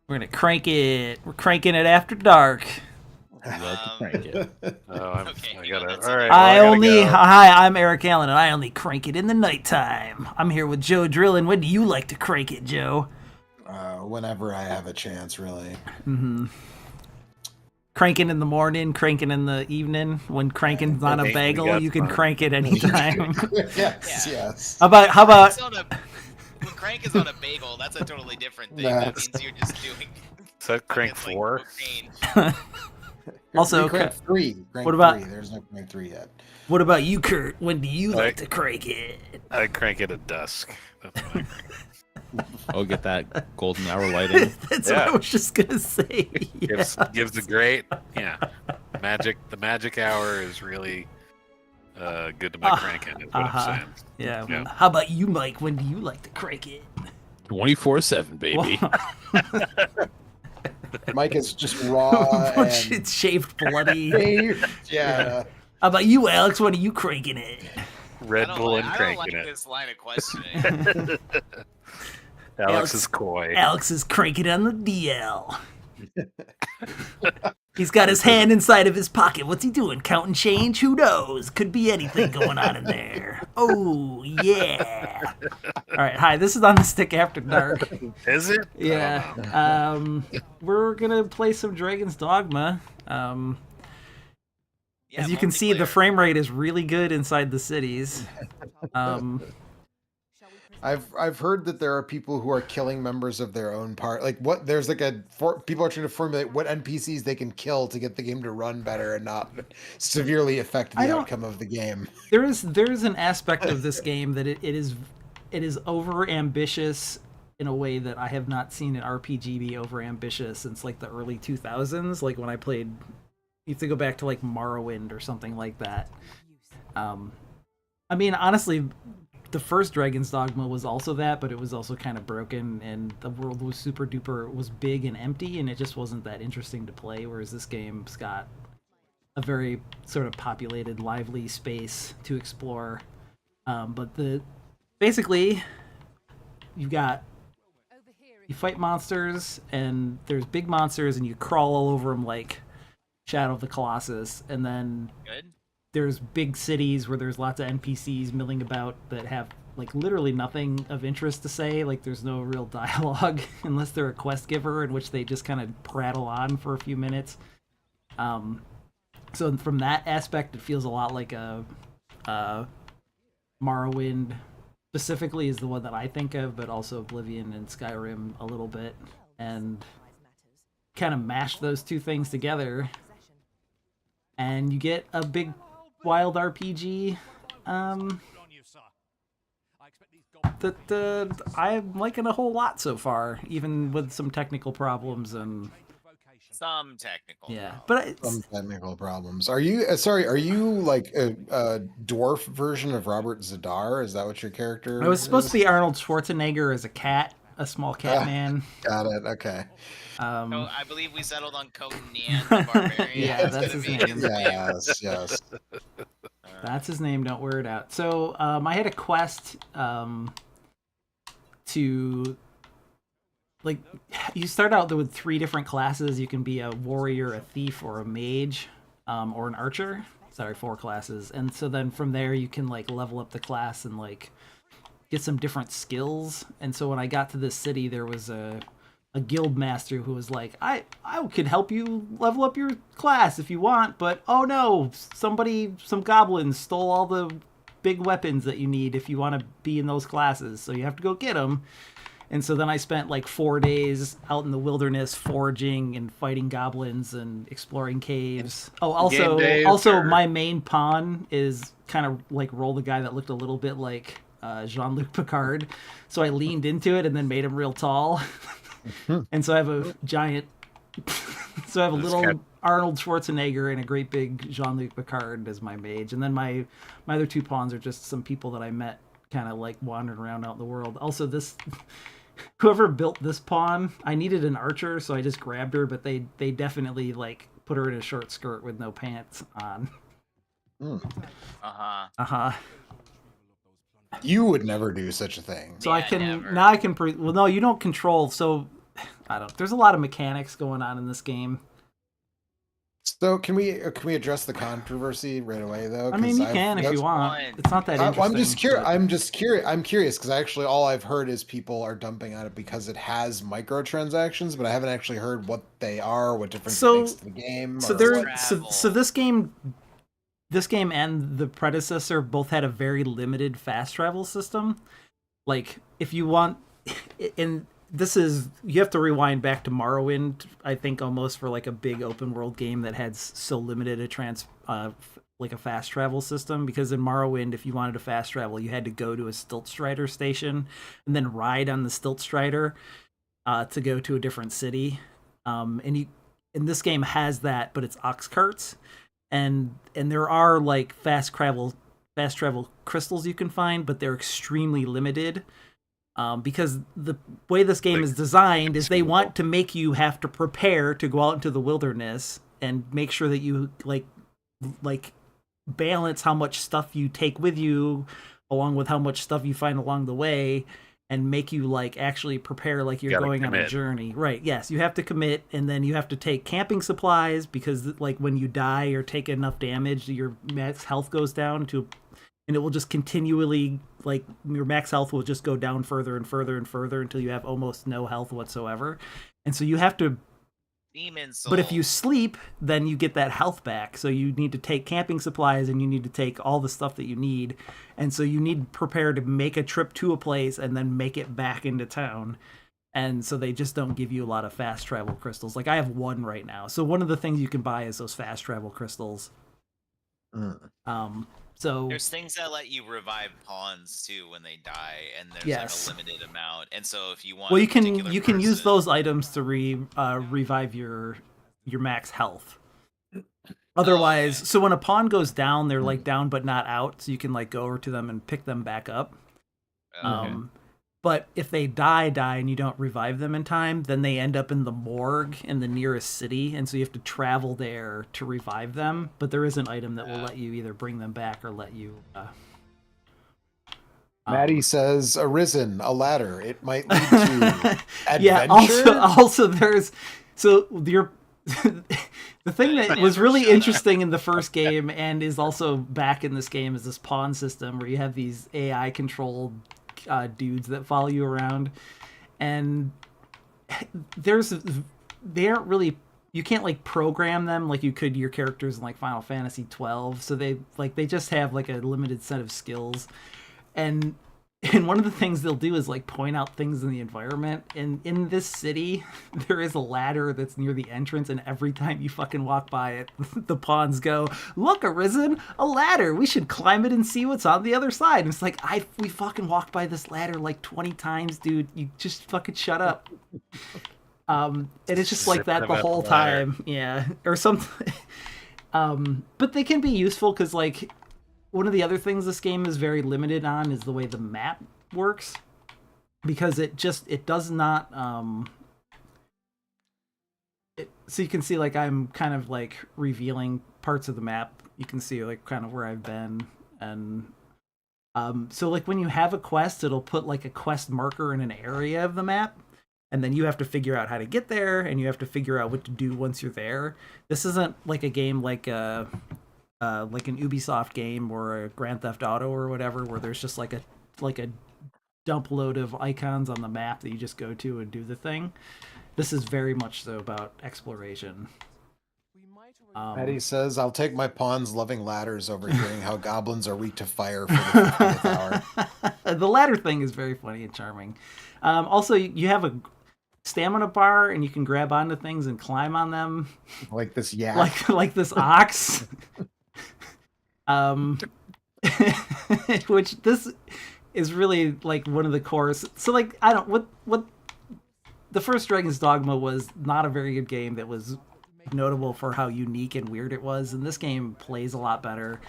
We're gonna crank it. We're cranking it after dark. Love to crank it. Okay, I you know, gotta. that's All a- right. Well, I gotta go. Hi, I'm Eric Allen, and I only crank it in the nighttime. I'm here with Joe Drillin. When do you like to crank it, Joe? Whenever I have a chance, really. Mm-hmm. Cranking in the morning, cranking in the evening. When cranking's on a Hey, we bagel, got you can fun. crank it anytime. Yes, Yeah. yes. How about? When crank is on a bagel, that's a totally different thing. That That's- means you're just doing. So crank fucking, 4. Like, cocaine. Also, crank 3. Crank what about- 3. There's no crank 3 yet. What about you, Kurt? When do you like to crank it? I crank it at dusk. That's when Oh, get that golden hour lighting. That's what I was just gonna say. gives a great magic. The magic hour is really good to my cranking. Is what I'm saying. Yeah. Yeah. How about you, Mike? When do you like to crank it? 24/7, baby. Mike is just raw and It's shaved bloody. yeah. How about you, Alex? When are you cranking it? Red Bull and I don't cranking like it. this line of questioning. Alex is coy. Alex is cranking on the DL. He's got his hand inside of his pocket. What's he doing? Counting change? Who knows? Could be anything going on in there. Oh, yeah. All right. Hi, this is On the Stick After Dark. Is it? Yeah. We're going to play some Dragon's Dogma. Yeah, As you can see, the multiplayer. frame rate is really good inside the cities. I've heard that there are people who are killing members of their own part. Like what? There's like people are trying to formulate what NPCs they can kill to get the game to run better and not severely affect the outcome of the game. There is an aspect of this game that it is over ambitious in a way that I have not seen an RPG be over ambitious since like the early 2000s. Like when I played, you have to go back to like Morrowind or something like that. I mean, honestly, the first Dragon's Dogma was also that, but it was also kind of broken, and the world was super duper, was big and empty, and it just wasn't that interesting to play, whereas this game's got a very sort of populated, lively space to explore. But basically, you fight monsters, and there's big monsters, and you crawl all over them like Shadow of the Colossus, and then Good. there's big cities where there's lots of NPCs milling about that have like literally nothing of interest to say. Like there's no real dialogue unless they're a quest giver, in which they just kind of prattle on for a few minutes. So from that aspect, it feels a lot like a Morrowind specifically is the one that I think of, but also Oblivion and Skyrim a little bit, and kind of mash those two things together, and you get a big wild RPG that I'm liking a whole lot so far, even with some technical problems and Some technical. but it's, Some technical problems. Are you sorry? Are you like a dwarf version of Robert Zadar? Is that what your character? I was supposed is? to be Arnold Schwarzenegger as a cat, a small cat man. Got it. Okay. So I believe we settled on Conan the Barbarian. Yeah, It's that's gonna his be name. Yes. Yes. That's his name. Don't wear it out. So I had a quest to, like, you start out with 3 different classes. You can be a warrior, a thief, or a mage, or an archer. Sorry, 4 classes. And so then from there you can like level up the class and like get some different skills. And so when I got to this city, there was a guild master who was like, I could help you level up your class if you want, but oh no, some goblins stole all the big weapons that you need if you want to be in those classes, so you have to go get them. And so then I spent like 4 days out in the wilderness foraging and fighting goblins and exploring caves. Oh, also my main pawn is kind of like roll the guy that looked a little bit like Jean-Luc Picard, so I leaned into it and then made him real tall. And so I have a giant so I have a little Arnold Schwarzenegger and a great big Jean-Luc Picard as my mage, and then my other 2 pawns are just some people that I met kind of like wandering around out in the world. Also, this whoever built this pawn, I needed an archer, so I just grabbed her, but they definitely like put her in a short skirt with no pants on. You would never do such a thing. So Yeah, I can never. now I can well, no, you don't control. So There's a lot of mechanics going on in this game. So can we address the controversy right away though? I mean, 'Cause you can if you want. one. It's not that interesting. I'm just curious. but- I'm curious because actually all I've heard is people are dumping on it because it has microtransactions, but I haven't actually heard what they are, what difference it makes to the game. So or there, what- so this game and the predecessor both had a very limited fast travel system. Like if you want, and this is you have to rewind back to Morrowind, I think, almost for like a big open world game that had so limited a like a fast travel system, because in Morrowind, if you wanted to fast travel, you had to go to a stilt strider station and then ride on the stilt strider to go to a different city. And this game has that, but it's ox carts, and there are like fast travel crystals you can find, but they're extremely limited. Because the way this game is designed is they want to make you have to prepare to go out into the wilderness and make sure that you like balance how much stuff you take with you along with how much stuff you find along the way, and make you like actually prepare like you're going on a journey. Right. Yes, you have to commit, and then you have to take camping supplies because like when you die or take enough damage, your max health goes down to, and it will just continually, like, your max health will just go down further and further and further until you have almost no health whatsoever. And so you have to... Demon soul. But if you sleep, then you get that health back. So you need to take camping supplies, and you need to take all the stuff that you need. And so you need to prepare to make a trip to a place and then make it back into town. And so they just don't give you a lot of fast travel crystals. Like, I have one right now. So one of the things you can buy is those fast travel crystals. So there's things that let you revive pawns too when they die, and there's Yes. like a limited amount. And so if you want, well, a you can particular use person- those items to revive your max health. Otherwise, okay. so when a pawn goes down, they're like down but not out, so you can like go over to them and pick them back up. Okay. But if they die and you don't revive them in time, then they end up in the morgue in the nearest city, and so you have to travel there to revive them. But there is an item that will let you either bring them back or let you. Maddie says, "Arisen, a ladder. It might lead to adventure." Yeah. Also, there's your. The thing that was really interesting in the first game and is also back in this game is this pawn system where you have these AI controlled dudes that follow you around, and they aren't really, you can't like program them like you could your characters in like Final Fantasy 12. So they just have like a limited set of skills, and one of the things they'll do is like point out things in the environment. And in this city, there is a ladder that's near the entrance, and every time you fucking walk by it, the pawns go, "Look, Arisen, a ladder. We should climb it and see what's on the other side." And it's like, we fucking walked by this ladder like 20 times, dude. You just fucking shut up. And it's just like that the whole time. Yeah. Or something. But they can be useful because like, one of the other things this game is very limited on is the way the map works, because it does not so you can see like I'm kind of like revealing parts of the map. You can see like kind of where I've been, and so like when you have a quest, it'll put like a quest marker in an area of the map, and then you have to figure out how to get there, and you have to figure out what to do once you're there. This isn't like a game like an Ubisoft game or a Grand Theft Auto or whatever, where there's just like a dump load of icons on the map that you just go to and do the thing. This is very much so about exploration. Maddie says, "I'll take my pawns loving ladders over hearing how goblins are weak to fire for the 50th hour." The ladder thing is very funny and charming. Also, you have a stamina bar, and you can grab onto things and climb on them, Like this yak. like this ox. Which this is really like one of the cores. So like, I don't what the first Dragon's Dogma was not a very good game that was notable for how unique and weird it was, and this game plays a lot better.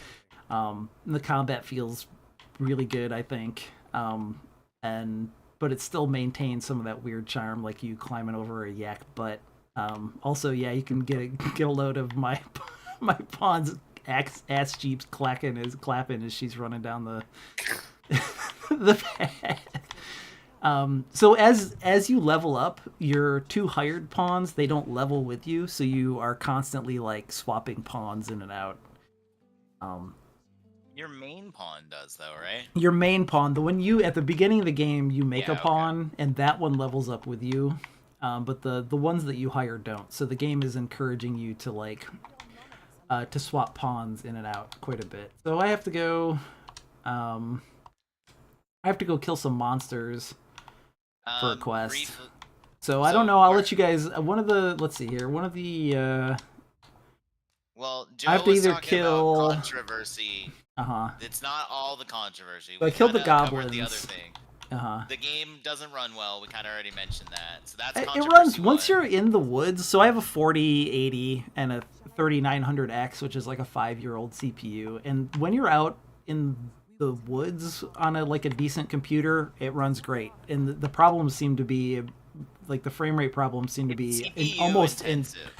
The combat feels really good, I think, but it still maintains some of that weird charm, like you climbing over a yak butt. Also, yeah, you can get a load of my pawn's ass cheeks clapping as she's running down the the path. So as you level up, your 2 hired pawns, they don't level with you, so you are constantly like swapping pawns in and out. Your main pawn does though, right? Your main pawn, the one you at the beginning of the game, you make Yeah, a pawn, and that one levels up with you. But the ones that you hire don't. So the game is encouraging you to like to swap pawns in and out quite a bit. So I have to go. I have to go kill some monsters for a quest. So I don't know. I'll let you guys. Let's see here. One of the. Well, Joe I have to was either talking kill. about controversy. It's not all the controversy. So I We killed the kinda covered goblins. The other thing. The game doesn't run well. We kind of already mentioned that. So that's It controversy runs one. once you're in the woods. So I have a 4080 and a 3900X, which is like a 5-year-old CPU. And when you're out in the woods on a decent computer, it runs great. And the problems seem to be like the frame rate problems seem to be almost intensive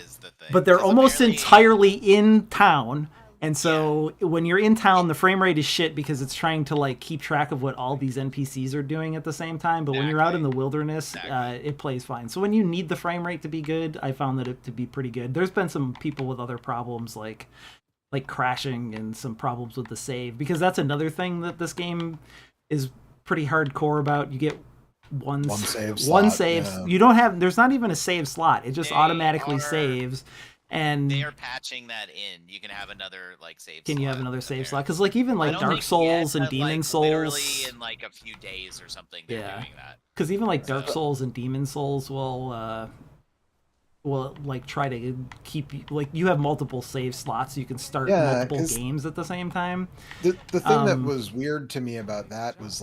is the thing. but they're 'Cause almost apparently- entirely in town. And so when you're in town, the frame rate is shit because it's trying to like keep track of what all these NPCs are doing at the same time. But when you're out in the wilderness, it plays fine. So when you need the frame rate to be good, I found that it to be pretty good. There's been some people with other problems like crashing and some problems with the save, because that's another thing that this game is pretty hardcore about. You get one save slot, yeah. You don't have, there's not even a save slot. It just automatically saves. And they are patching that in. You can have another save. Can you have another save slot? Because even Dark Souls and Demon Souls, literally in a few days or something, they're doing that. Because even Dark Souls and Demon Souls will try to keep you have multiple save slots, so you can start multiple games at the same time. The thing that was weird to me about that was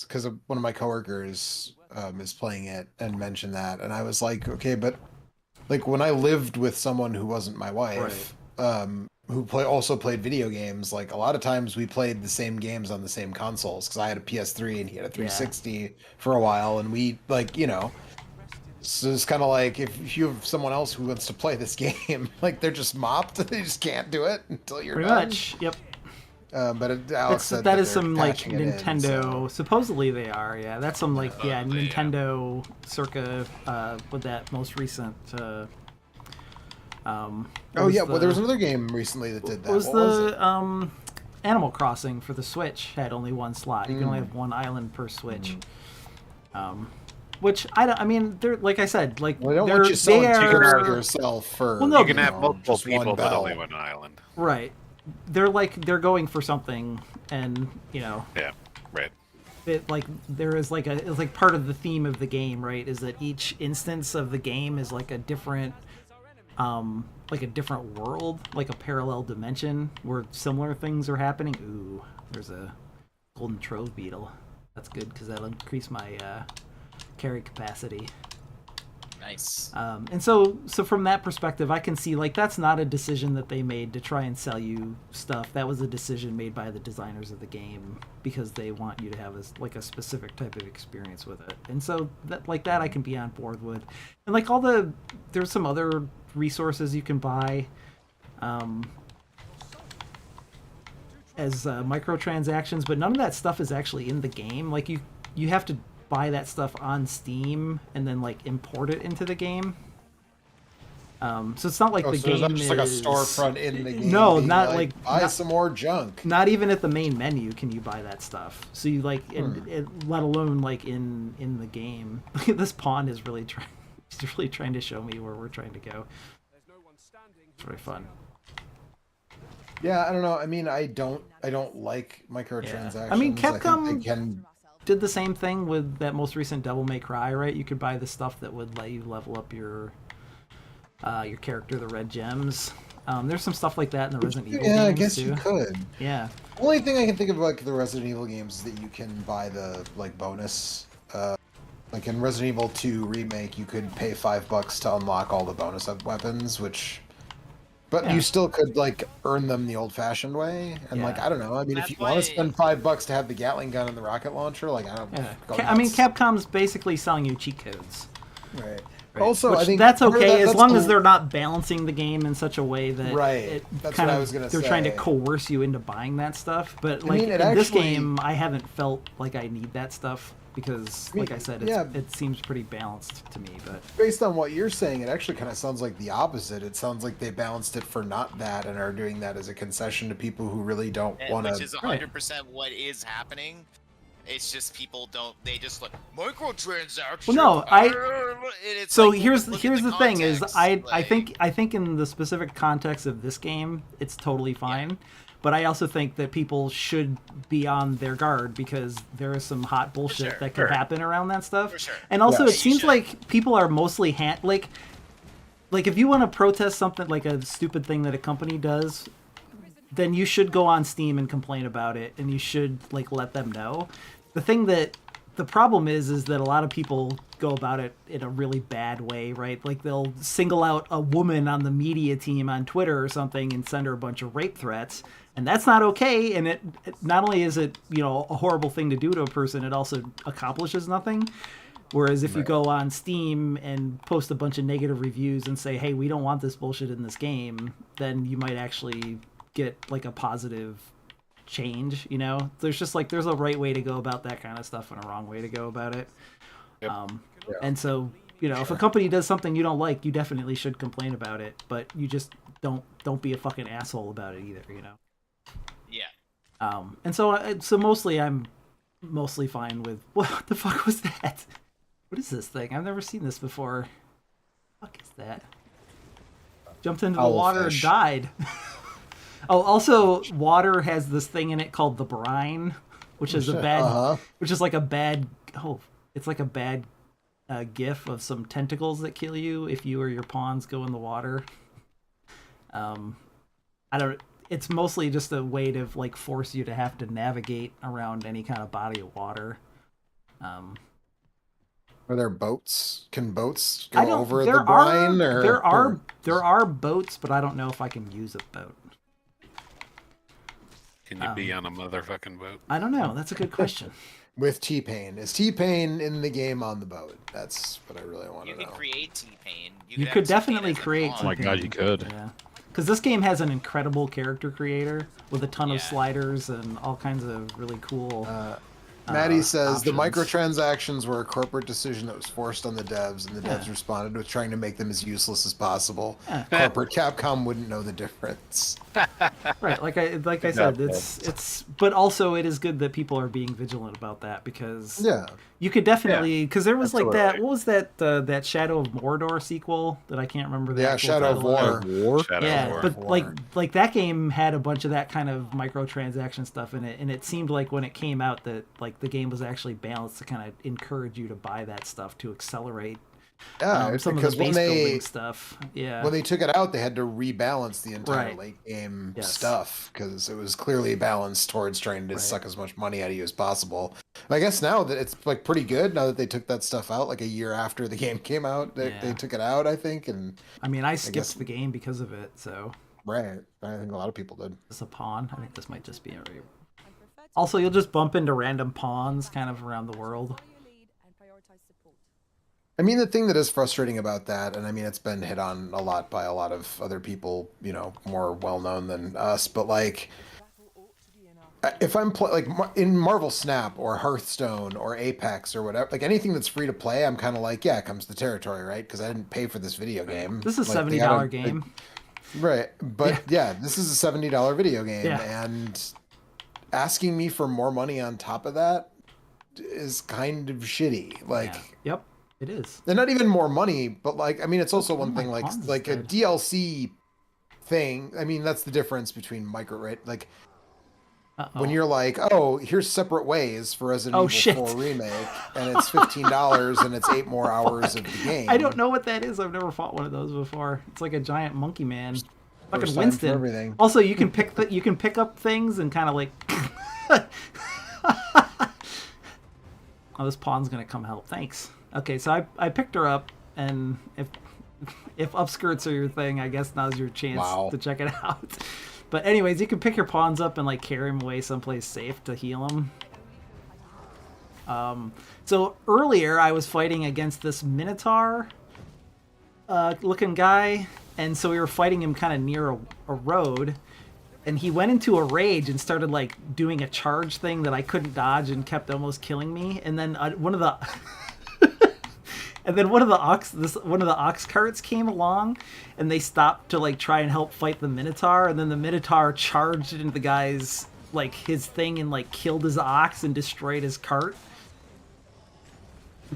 because one of my coworkers is playing it and mentioned that, and I was like, okay, but when I lived with someone who wasn't my wife, who also played video games, a lot of times we played the same games on the same consoles, because I had a PS3 and he had a 360 for a while, and we so it's kind of if you have someone else who wants to play this game, they're just mopped, they just can't do it until you're pretty done. Much, yep. But Alex said that is some Nintendo. In, so. Supposedly they are, yeah. That's some Nintendo circa with that most recent. Well, there was another game recently that did that. Was the Animal Crossing for the Switch had only one slot. You can only have one island per Switch. Which they're like I said, I don't want you selling chicken out yourself for. Well, no, you can have multiple people, but only one island. Right. They're going for something, and Yeah, right. It there is it's part of the theme of the game, right? Is that each instance of the game is a different a different world, a parallel dimension where similar things are happening. Ooh, there's a golden trove beetle. That's good because that'll increase my carry capacity. Nice. And so from that perspective, I can see that's not a decision that they made to try and sell you stuff. That was a decision made by the designers of the game because they want you to have a specific type of experience with it. And so that I can be on board with. And there's some other resources you can buy as microtransactions, but none of that stuff is actually in the game. You have to buy that stuff on Steam and then import it into the game. So it's not the game not just is a storefront in the game. No, not buy some more junk. Not even at the main menu can you buy that stuff. So you let alone in the game. This pawn is really trying to show me where we're trying to go. It's really fun. Yeah, I don't know. I don't like microtransactions. Yeah. Capcom I think they can did the same thing with that most recent Devil May Cry, right? You could buy the stuff that would let you level up your character, the red gems. There's some stuff like that in the Resident Evil games, I guess too. you could. Yeah. The only thing I can think of the Resident Evil games is that you can buy the bonus. In Resident Evil 2 Remake, you could pay $5 to unlock all the bonus weapons, but you still could earn them the old-fashioned way, and I don't know. If you want to spend $5 to have the Gatling gun and the rocket launcher, I don't. Yeah. Go nuts. Capcom's basically selling you cheat codes. Right. Right. Also, Which I think that's okay as long cool. as they're not balancing the game in such a way that That's what I was gonna they're say. trying to coerce you into buying that stuff. But in it this actually- game, I haven't felt like I need that stuff because, mean, like I said, yeah. it seems pretty balanced to me. But Based on what you're saying, it actually kind of sounds like the opposite. It sounds like they balanced it for not that and are doing that as a concession to people who really don't want to. Which is 100% what is happening. It's just people don't. They just like microtransactions. Well, no, It's so like, here's look at the thing is context, I think in the specific context of this game, it's totally fine. Yeah. But I also think that people should be on their guard because there is some hot bullshit that could happen around that stuff. For sure. And also, Yes. it seems like people are mostly like if you want to protest something like a stupid thing that a company does, then you should go on Steam and complain about it, and you should like let them know. The problem is that a lot of people go about it in a really bad way, right? Like they'll single out a woman on the media team on Twitter or something and send her a bunch of rape threats, and that's not okay. And it not only is it, you know, a horrible thing to do to a person, it also accomplishes nothing. Whereas if you go on Steam and post a bunch of negative reviews and say, hey, we don't want this bullshit in this game, then you might actually get like a positive change, you know? There's just like, there's a right way to go about that kind of stuff and a wrong way to go about it. Yep. And so, you know, if a company does something you don't like, you definitely should complain about it, but you just don't be a fucking asshole about it either, you know? Yeah. And so mostly I'm mostly fine with, what the fuck was that? What is this thing? I've never seen this before. What the fuck is that? Jumped into the water and died. Oh, also, water has this thing in it called the brine, which is which is like a bad. Oh, it's like a bad gif of some tentacles that kill you if you or your pawns go in the water. I don't. It's mostly just a way to like force you to have to navigate around any kind of body of water. Are there boats? Can boats go over there the brine? There are boats, but I don't know if I can use a boat. Can you be on a motherfucking boat? I don't know. That's a good question. With T-Pain. Is T-Pain in the game on the boat? That's what I really want to know. You could create T-Pain. You could definitely create Oh my god, you could. Yeah. Because this game has an incredible character creator with a ton of sliders and all kinds of really cool Maddie says the options. microtransactions were a corporate decision that was forced on the devs, and the devs responded with trying to make them as useless as possible. Corporate Capcom wouldn't know the difference. Right, like I said, it's but also it is good that people are being vigilant about that because you could definitely because there was like that. What was that that Shadow of Mordor sequel that I can't remember the actual Shadow of title War. But like that game had a bunch of that kind of microtransaction stuff in it, and it seemed like when it came out that like the game was actually balanced to kind of encourage you to buy that stuff to accelerate some of the base building stuff. Yeah, when they took it out, they had to rebalance the entire late game stuff because it was clearly balanced towards trying to suck as much money out of you as possible. I guess now that it's like pretty good now that they took that stuff out like a year after the game came out, they took it out, I think. And I mean, I skipped the game because of it, so right. I think a lot of people did. It's a pawn. I think this might just be a rape. Also, you'll just bump into random pawns kind of around the world. I mean, the thing that is frustrating about that, and I mean, it's been hit on a lot by a lot of other people, you know, more well-known than us, but like, if I'm like in Marvel Snap or Hearthstone or Apex or whatever, like anything that's free to play, I'm kind of like, yeah, it comes to the territory, right? Because I didn't pay for this video game. This is a like, $70 game. Right, but yeah, this is a $70 video game, and asking me for more money on top of that is kind of shitty. Like, yep, it is. And not even more money, but like, I mean, it's also one thing, like a DLC thing. I mean, that's the difference between right? Like, when you're like, oh, here's separate ways for Resident Evil 4 remake, and it's $15 and it's 8 more hours of the game. I don't know what that is. I've never fought one of those before. It's like a giant monkey man. Fucking Winston. Also, you can pick up things and kind of like. Oh, this pawn's gonna come help. Thanks. Okay, so I picked her up, and if upskirts are your thing, I guess now's your chance to check it out. But anyways, you can pick your pawns up and like carry them away someplace safe to heal them. So earlier I was fighting against this Minotaur looking guy, and so we were fighting him kind of near a road, and he went into a rage and started like doing a charge thing that I couldn't dodge and kept almost killing me. And then one of the one of the ox carts came along, and they stopped to like try and help fight the Minotaur. And then the Minotaur charged into the guy's like his thing and like killed his ox and destroyed his cart.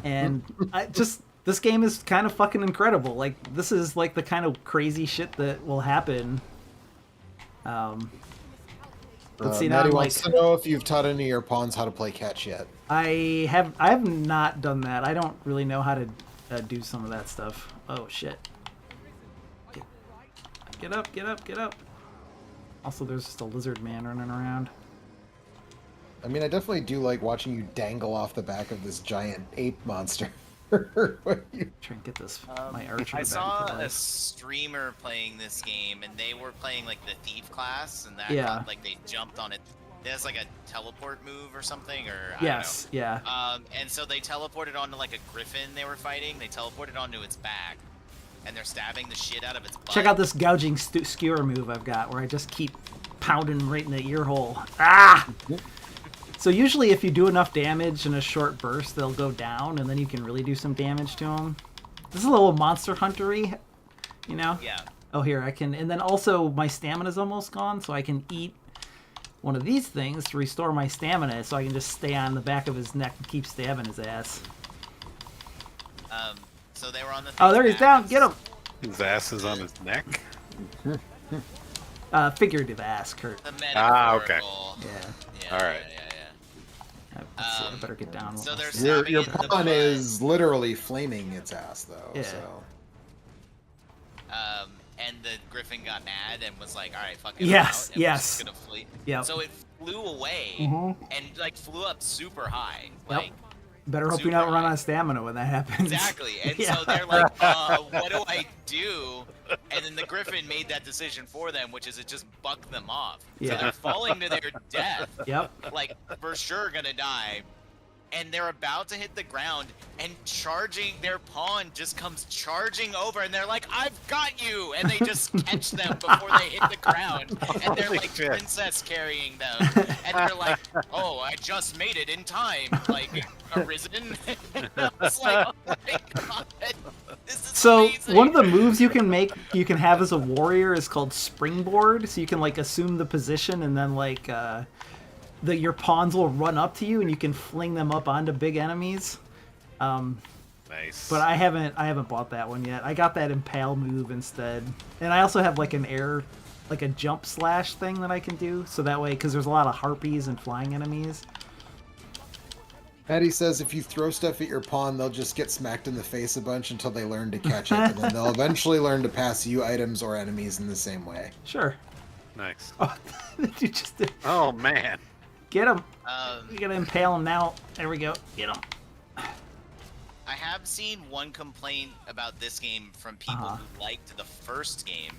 And this game is kind of fucking incredible. Like, this is like the kind of crazy shit that will happen. Let's see now. Maddie I'm wants like, to know if you've taught any of your pawns how to play catch yet. I have not done that. I don't really know how to do some of that stuff. Oh shit! Get up! Get up! Get up! Also, there's just a lizard man running around. I mean, I definitely do like watching you dangle off the back of this giant ape monster. Try and get this my archer. I back saw to a life. streamer playing this game, and they were playing like the thief class, and that Yeah. like they jumped on it. There's like a teleport move or something, or Yes, yeah. I don't know. And so they teleported onto like a griffin they were fighting. They teleported onto its back, and they're stabbing the shit out of its butt. Check out this gouging skewer move I've got, where I just keep pounding right in the ear hole. Ah! So usually if you do enough damage in a short burst, they'll go down, and then you can really do some damage to them. This is a little monster hunter-y, you know? Yeah. Oh, here, I can... And then also, my stamina's almost gone, so I can eat one of these things to restore my stamina, so I can just stay on the back of his neck and keep stabbing his ass. So they were on the. Oh, there he's down! Get him! His ass is on his neck. Figurative ass, Kurt. The Okay. metaphorical. Yeah. Yeah. All right. Yeah. Let's see, I better get down. So they're Your stabbing it in the pawn butt. is literally flaming its ass, though. Yeah. So. And the griffin got mad and was like, "All right, fuck it." Yes, I'm out, and was yes. just gonna flee. Yep. So it flew away Mhm. and like flew up super high. Yep. Like Better hope you super don't run high. out of stamina when that happens. exactly. And Yeah. so they're like, "What do I do?" And then the griffin made that decision for them, which is it just bucked them off. Yeah. So they're falling to their death. Yep. Like for sure gonna die. And they're about to hit the ground, and their pawn just comes charging over, and they're like, "I've got you!" And they just catch them before they hit the ground, and they're Holy like shit. princess carrying them, and they're like, "Oh, I just made it in time, like arisen." I was like, "Oh my god, this is So amazing." one of the moves you can have as a warrior is called springboard. So you can like assume the position, and then like your pawns will run up to you, and you can fling them up onto big enemies. Nice. But I haven't bought that one yet. I got that impale move instead, and I also have like an air, like a jump slash thing that I can do. So that way, because there's a lot of harpies and flying enemies. Patty says if you throw stuff at your pawn, they'll just get smacked in the face a bunch until they learn to catch it, and then they'll eventually learn to pass you items or enemies in the same way. Sure. Nice. Oh, you just did. Oh man. Get him. Um, You gotta impale him now. There we go. Get him. I have seen one complaint about this game from people who liked the first game.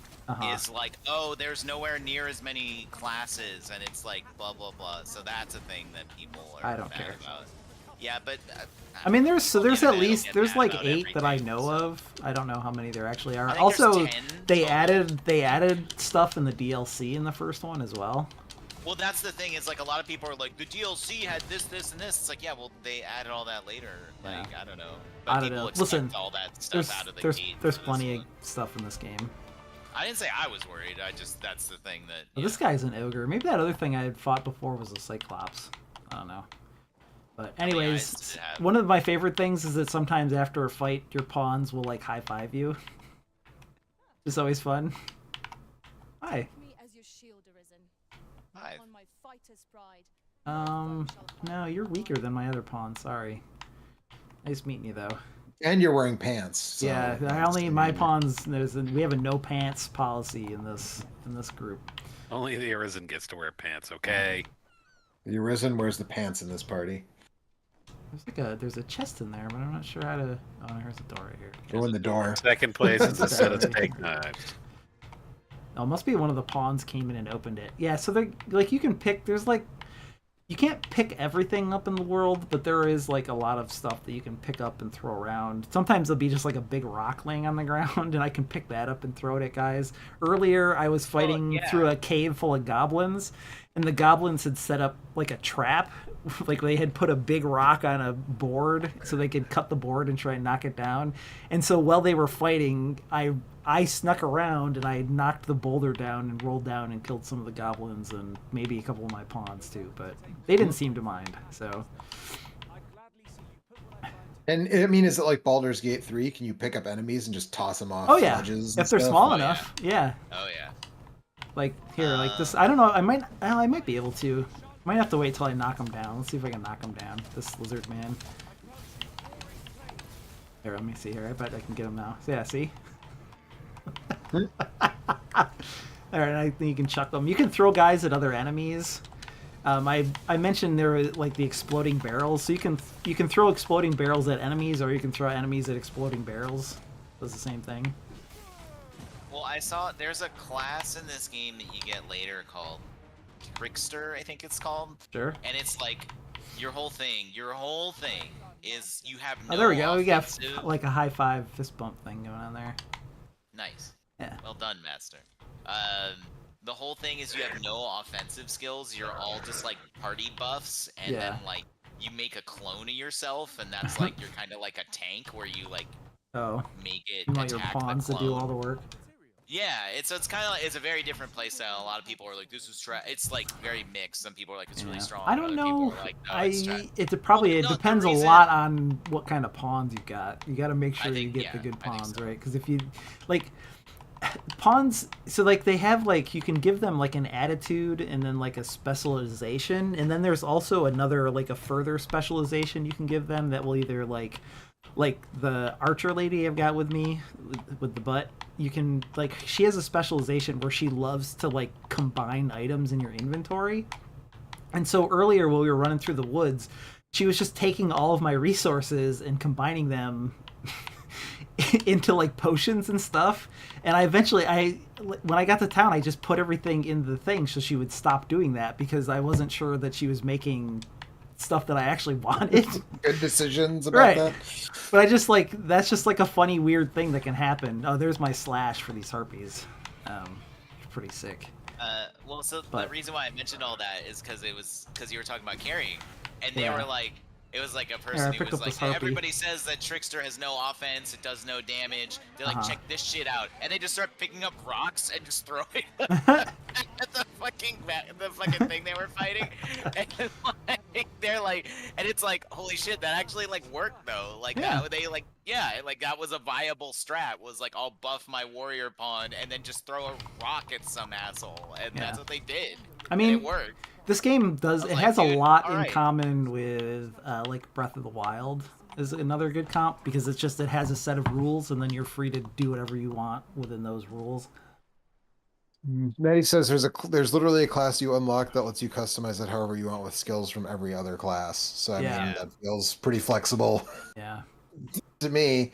Is like, oh, there's nowhere near as many classes, and it's like blah blah blah. So that's a thing that people are I don't mad care. about. Yeah, but I mean, there's on the at internet least get there's mad like about 8 that I everything, know so- of. I don't know how many there actually are. I think Also, there's 10 they total. added stuff in the DLC in the first one as well. Well, that's the thing. Is like a lot of people are like, the DLC had this, this, and this. It's like, yeah, well, they added all that later. Like, I don't know. But I don't people know. expect Listen, all that stuff There's out of the there's gate. there's for this plenty of one. stuff in this game. I didn't say I was worried. That's the thing that. Well, this guy's an ogre. Maybe that other thing I had fought before was a cyclops. I don't know. But many eyes anyways, does it have? one of my favorite things is that sometimes after a fight, your pawns will like high five you. It's always fun. Hi. Me as your shield arisen. Hi. On my fighter's pride. No, you're weaker than my other pawn. Sorry. Nice meeting you though. And you're wearing pants. So Yeah, my pawns. We have a no pants policy in this group. Only the Arisen gets to wear pants. Okay. The Arisen wears the pants in this party. There's a chest in there, but I'm not sure how to. Oh, here's a door right here. Go in the door. Second place is a set of Sorry. steak knives. Oh, it must be one of the pawns came in and opened it. Yeah, so they're like you can pick. There's like you can't pick everything up in the world, but there is like a lot of stuff that you can pick up and throw around. Sometimes there'll be just like a big rock laying on the ground, and I can pick that up and throw it at guys. Earlier, I was fighting through a cave full of goblins, and the goblins had set up like a trap. Like they had put a big rock on a board so they could cut the board and try and knock it down. And so while they were fighting, I snuck around and I knocked the boulder down and rolled down and killed some of the goblins and maybe a couple of my pawns too, but they didn't seem to mind. So. And I mean, is it like Baldur's Gate 3? Can you pick up enemies and just toss them off? Oh yeah, ledges if they're stuff? small enough, yeah. Oh yeah. Like here, like this. I don't know. I might be able to. Might have to wait till I knock him down. Let's see if I can knock him down. This lizard man. Here, let me see here. I bet I can get him now. So, yeah, see? Alright, I think you can chuck them. You can throw guys at other enemies. I mentioned there were like the exploding barrels, so you can throw exploding barrels at enemies, or you can throw enemies at exploding barrels. Does the same thing. Well, I saw there's a class in this game that you get later called Trickster, I think it's called. Sure. And it's like your whole thing is you have no Oh, there we go. We got offensive... like a high five fist bump thing going on there. Nice. Yeah. Well done, Master. The whole thing is you have no offensive skills. You're all just like party buffs, and then like you make a clone of yourself, and that's like you're kind of like a tank where you like make it. You want your pawns to do all the work. Yeah, it's kind of like, it's a very different playstyle. A lot of people are like, "This is it's like very mixed." Some people are like, "It's really strong." I don't know. Like, no, it depends a lot on what kind of pawns you got. You got to make sure you get the good pawns, right? Because if you like pawns, so like they have like you can give them like an attitude and then like a specialization, and then there's also another like a further specialization you can give them that will either like the archer lady I've got with me with the butt, you can like she has a specialization where she loves to like combine items in your inventory. And so earlier while we were running through the woods, she was just taking all of my resources and combining them into like potions and stuff. And when I got to town, I just put everything in the thing so she would stop doing that, because I wasn't sure that she was making stuff that I actually wanted. Good decisions about that. But I just like that's just like a funny weird thing that can happen. Oh, there's my slash for these harpies. Pretty sick. Well, so the reason why I mentioned all that is because you were talking about carrying, and they were like, it was like a person who was like, everybody says that Trickster has no offense, it does no damage. They're like, check this shit out, and they just start picking up rocks and just throwing them at the fucking thing they were fighting, and like, they're like, and it's like, holy shit, that actually like worked though. Like that was a viable strat. Was like, I'll buff my warrior pawn and then just throw a rock at some asshole, and that's what they did. I mean, and it worked. This game has a lot in common with like Breath of the Wild is another good comp, because it has a set of rules and then you're free to do whatever you want within those rules. Maddie says there's literally a class you unlock that lets you customize it however you want with skills from every other class. So I mean that feels pretty flexible. Yeah. To me.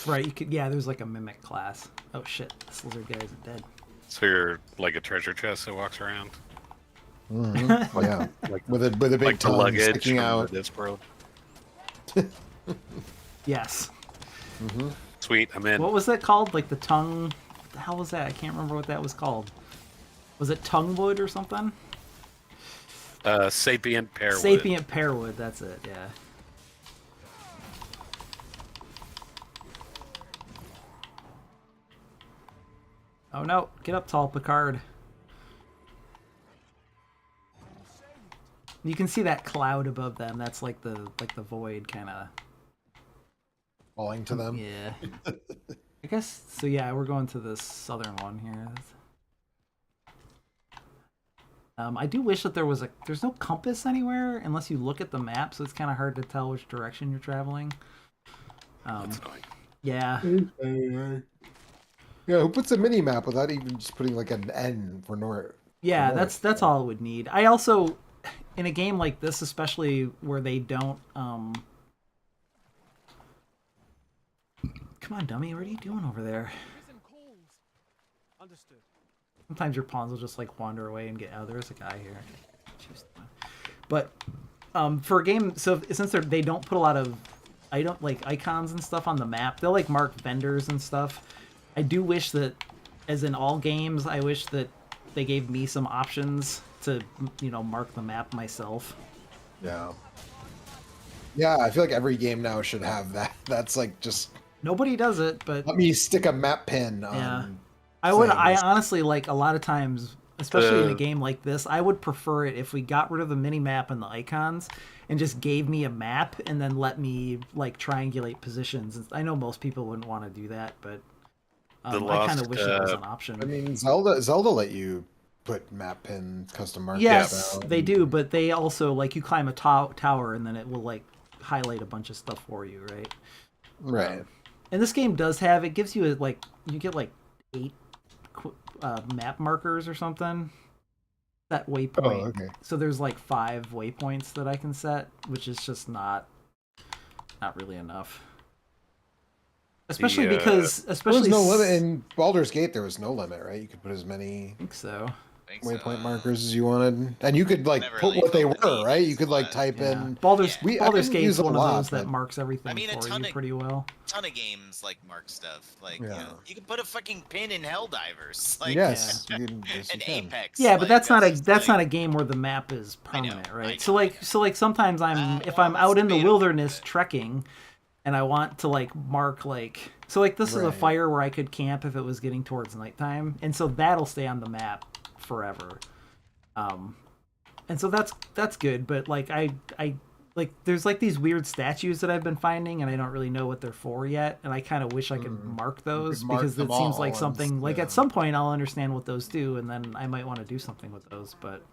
Right, you could there's like a mimic class. Oh shit, this lizard guy isn't dead. So you're like a treasure chest that walks around? Mm-hmm. Oh, yeah, like with a big like tongue luggage sticking out. This world. Yes. Mm-hmm. Sweet, I'm in. What was that called? Like the tongue? What the hell was that? I can't remember what that was called. Was it tonguewood or something? Sapient pearwood. Sapient pearwood. That's it. Yeah. Oh no! Get up, tall Picard. You can see that cloud above them. That's like the void kind of falling to them. Yeah. I guess so. Yeah, we're going to the southern one here. I do wish that there's no compass anywhere unless you look at the map, so it's kind of hard to tell which direction you're traveling. That's annoying. Yeah. Yeah, who puts a mini map without even just putting like an N for north? Yeah, that's all it would need. I also, in a game like this, especially where they don't come on, dummy, what are you doing over there? Sometimes your pawns will just like wander away and get out. There's a guy here. But for a game, so since they don't put a lot of icons and stuff on the map, they'll like mark vendors and stuff. I do wish that, as in all games, I wish that they gave me some options to mark the map myself. Yeah. Yeah, I feel like every game now should have that. That's like just Nobody does it, but let me stick a map pin on. yeah. I things. honestly, like, a lot of times, especially in a game like this, I would prefer it if we got rid of the mini map and the icons and just gave me a map and then let me like triangulate positions. I know most people wouldn't want to do that, but I kind of wish it was an option. I mean, Zelda let you put map pin custom markers. Yes, out. they do, but they also, like, you climb a tower and then it will like highlight a bunch of stuff for you, right? Right. And this game does have, it gives you you get like 8 map markers or something. That waypoint. Oh, okay. So there's like 5 waypoints that I can set, which is just not really enough. Especially because There was no limit in Baldur's Gate. There was no limit, right? You could put as many I think so. waypoint markers as you wanted, and you could like Never put really what they felt the were, need right? to You could like slot. type Yeah. in. Baldur's I Gate's didn't use it one a of lot, those that but- marks everything I mean, a for ton you of- pretty well. ton of games like mark stuff. Like, Yeah. you can put a fucking pin in Helldivers. Like, Yes, you can, yes, you and can. Apex. Yeah, but like, that's not just, not like- a game where the map is I know, permanent, I right? know, So like sometimes if I'm it's out in the debatable, wilderness but- trekking and I want to like mark this is a Right. fire where I could camp if it was getting towards nighttime, and so that'll stay on the map forever. And so that's good, but like I like there's like these weird statues that I've been finding and I don't really know what they're for yet, and I kind of wish I could mark those mark because it them seems all like and- something like yeah. at some point I'll understand what those do and then I might want to do something with those, but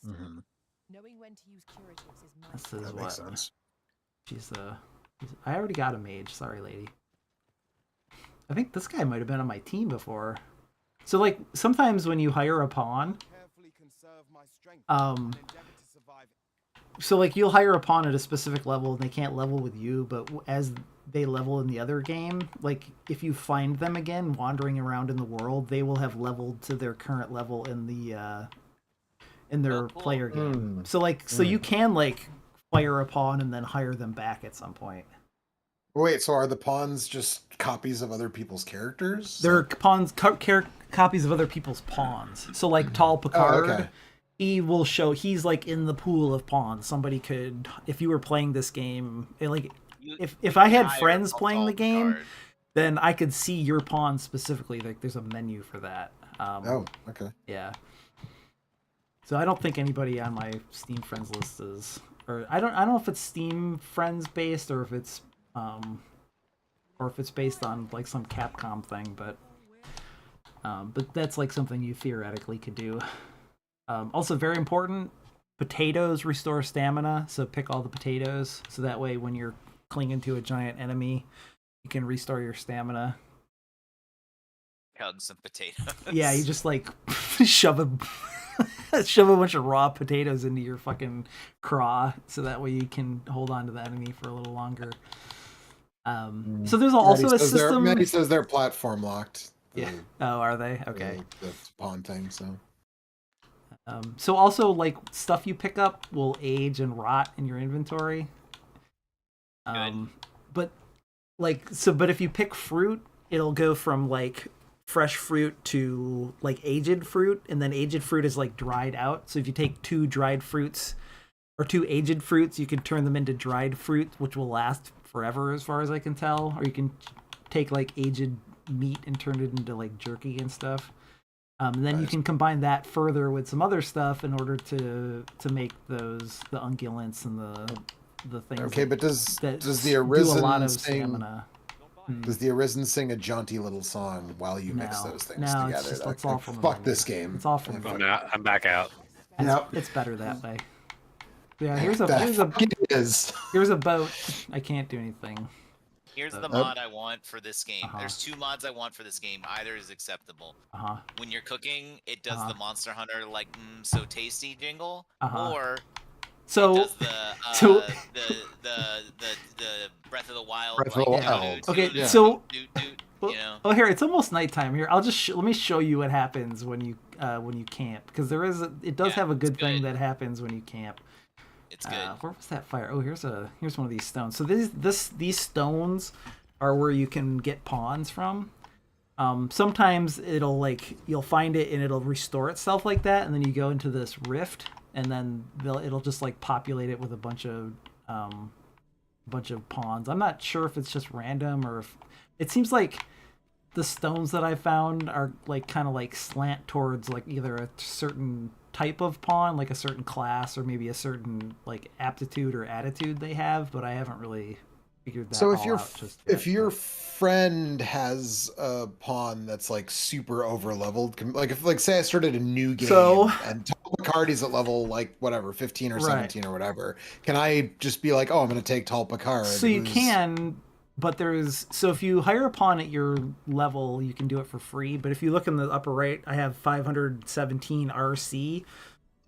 Mhm. Knowing when to use curatives is my this is That what makes sense. I already got a mage, sorry lady. I think this guy might have been on my team before. So like sometimes when you hire a pawn, so like you'll hire a pawn at a specific level and they can't level with you, but as they level in the other game, like if you find them again wandering around in the world, they will have leveled to their current level in their Oh, cool. player game. So like you can like fire a pawn and then hire them back at some point. Wait, so are the pawns just copies of other people's characters? They're pawns, copies of other people's pawns. So like Tall Picard, okay. he will show he's like in the pool of pawns. Somebody could, if you were playing this game, if I had hire friends Tall playing the game, Picard. then I could see your pawn specifically. Like there's a menu for that. Oh, okay. Yeah. So I don't think anybody on my Steam friends list is, or I don't know if it's Steam friends based or if it's based on like some Capcom thing, but that's like something you theoretically could do. Also very important, potatoes restore stamina, so pick all the potatoes so that way when you're clinging to a giant enemy, you can restore your stamina. Hug some potatoes. Yeah, you just like shove a bunch of raw potatoes into your fucking craw so that way you can hold on to the enemy for a little longer. So there's also a system. Maddie says they're platform locked. Yeah. Oh, are they? Okay. The pawn thing. So. So also like stuff you pick up will age and rot in your inventory. But if you pick fruit, it'll go from like fresh fruit to like aged fruit, and then aged fruit is like dried out. So if you take 2 dried fruits or 2 aged fruits, you can turn them into dried fruit, which will last forever as far as I can tell. Or you can take like aged meat and turn it into like jerky and stuff. And then you can combine that further with some other stuff in order to make the ungulates and the things. Okay, but does the do a lot Arisen of sing? stamina? Does the Arisen sing a jaunty little song while you mix No. those things No, together? it's all from Fuck the this game. It's all from I'm out. I'm back out. It's better that way. Yeah, Here's here's a boat. I can't do anything. Here's the mod I want for this game. Uh-huh. There's 2 mods I want for this game. Either is acceptable. Uh-huh. When you're cooking, it does Uh-huh. the Monster Hunter like so tasty jingle, Uh-huh. or So it does so- the Breath of the Wild. Breath of the like, Wild. Okay, doot, so- doot, doot, you know. oh, here, it's almost nighttime here. I'll just let me show you what happens when you camp, because it does Yeah, have a good it's thing good. that happens when you camp. It's good. Where was that fire? Oh, here's one of these stones. So these stones are where you can get pawns from. Sometimes you'll find it and it'll restore itself like that, and then you go into this rift, and then it'll just like populate it with a bunch of pawns. I'm not sure if it's just random or if it seems like the stones that I found are like kind of like slant towards like either a certain type of pawn, like a certain class, or maybe a certain like aptitude or attitude they have, but I haven't really figured that So all if your out just yet. if your friend has a pawn that's like super over leveled, like if like say I started a new game So- and Tall Picardi's at level like whatever 15 or Right. 17 or whatever, can I just be like, oh, I'm going to take Tall Picard? So you can, but so if you hire a pawn at your level, you can do it for free. But if you look in the upper right, I have 517 RC.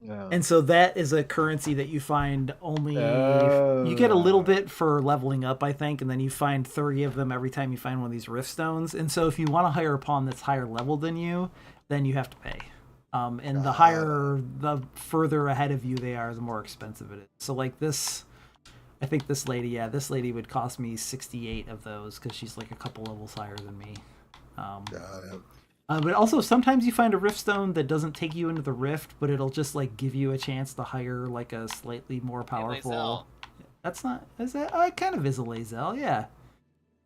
Yeah. And so that is a currency that you find only, you get a little bit for leveling up, I think, and then you find 30 of them every time you find one of these rift stones. And so if you want to hire a pawn that's higher level than you, then you have to pay. And the further ahead of you they are, the more expensive it is. So like this, I think this lady would cost me 68 of those because she's like a couple levels higher than me. But also sometimes you find a rift stone that doesn't take you into the rift, but it'll just like give you a chance to hire like a slightly more powerful. Lae'zel. That's not, is that? It kind of is a Lae'zel, yeah.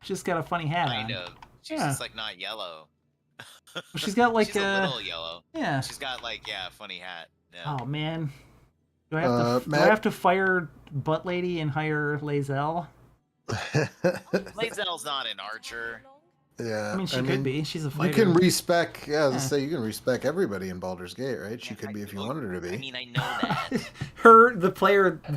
She's just got a funny hat Kind on. of. She's Yeah. just like not yellow. She's got like She's a little yellow. yeah. She's got like a funny hat. Yeah. Oh man, do I have to? Do I Matt- have to fire Butt Lady and hire Lae'zel? Lae'zel's not an archer. Yeah, I mean, she could be. She's a You fighter. can respec. Yeah, I was Yeah. gonna say you can respec everybody in Baldur's Gate, right? She could be if you wanted her to I be. mean, I know that. the player I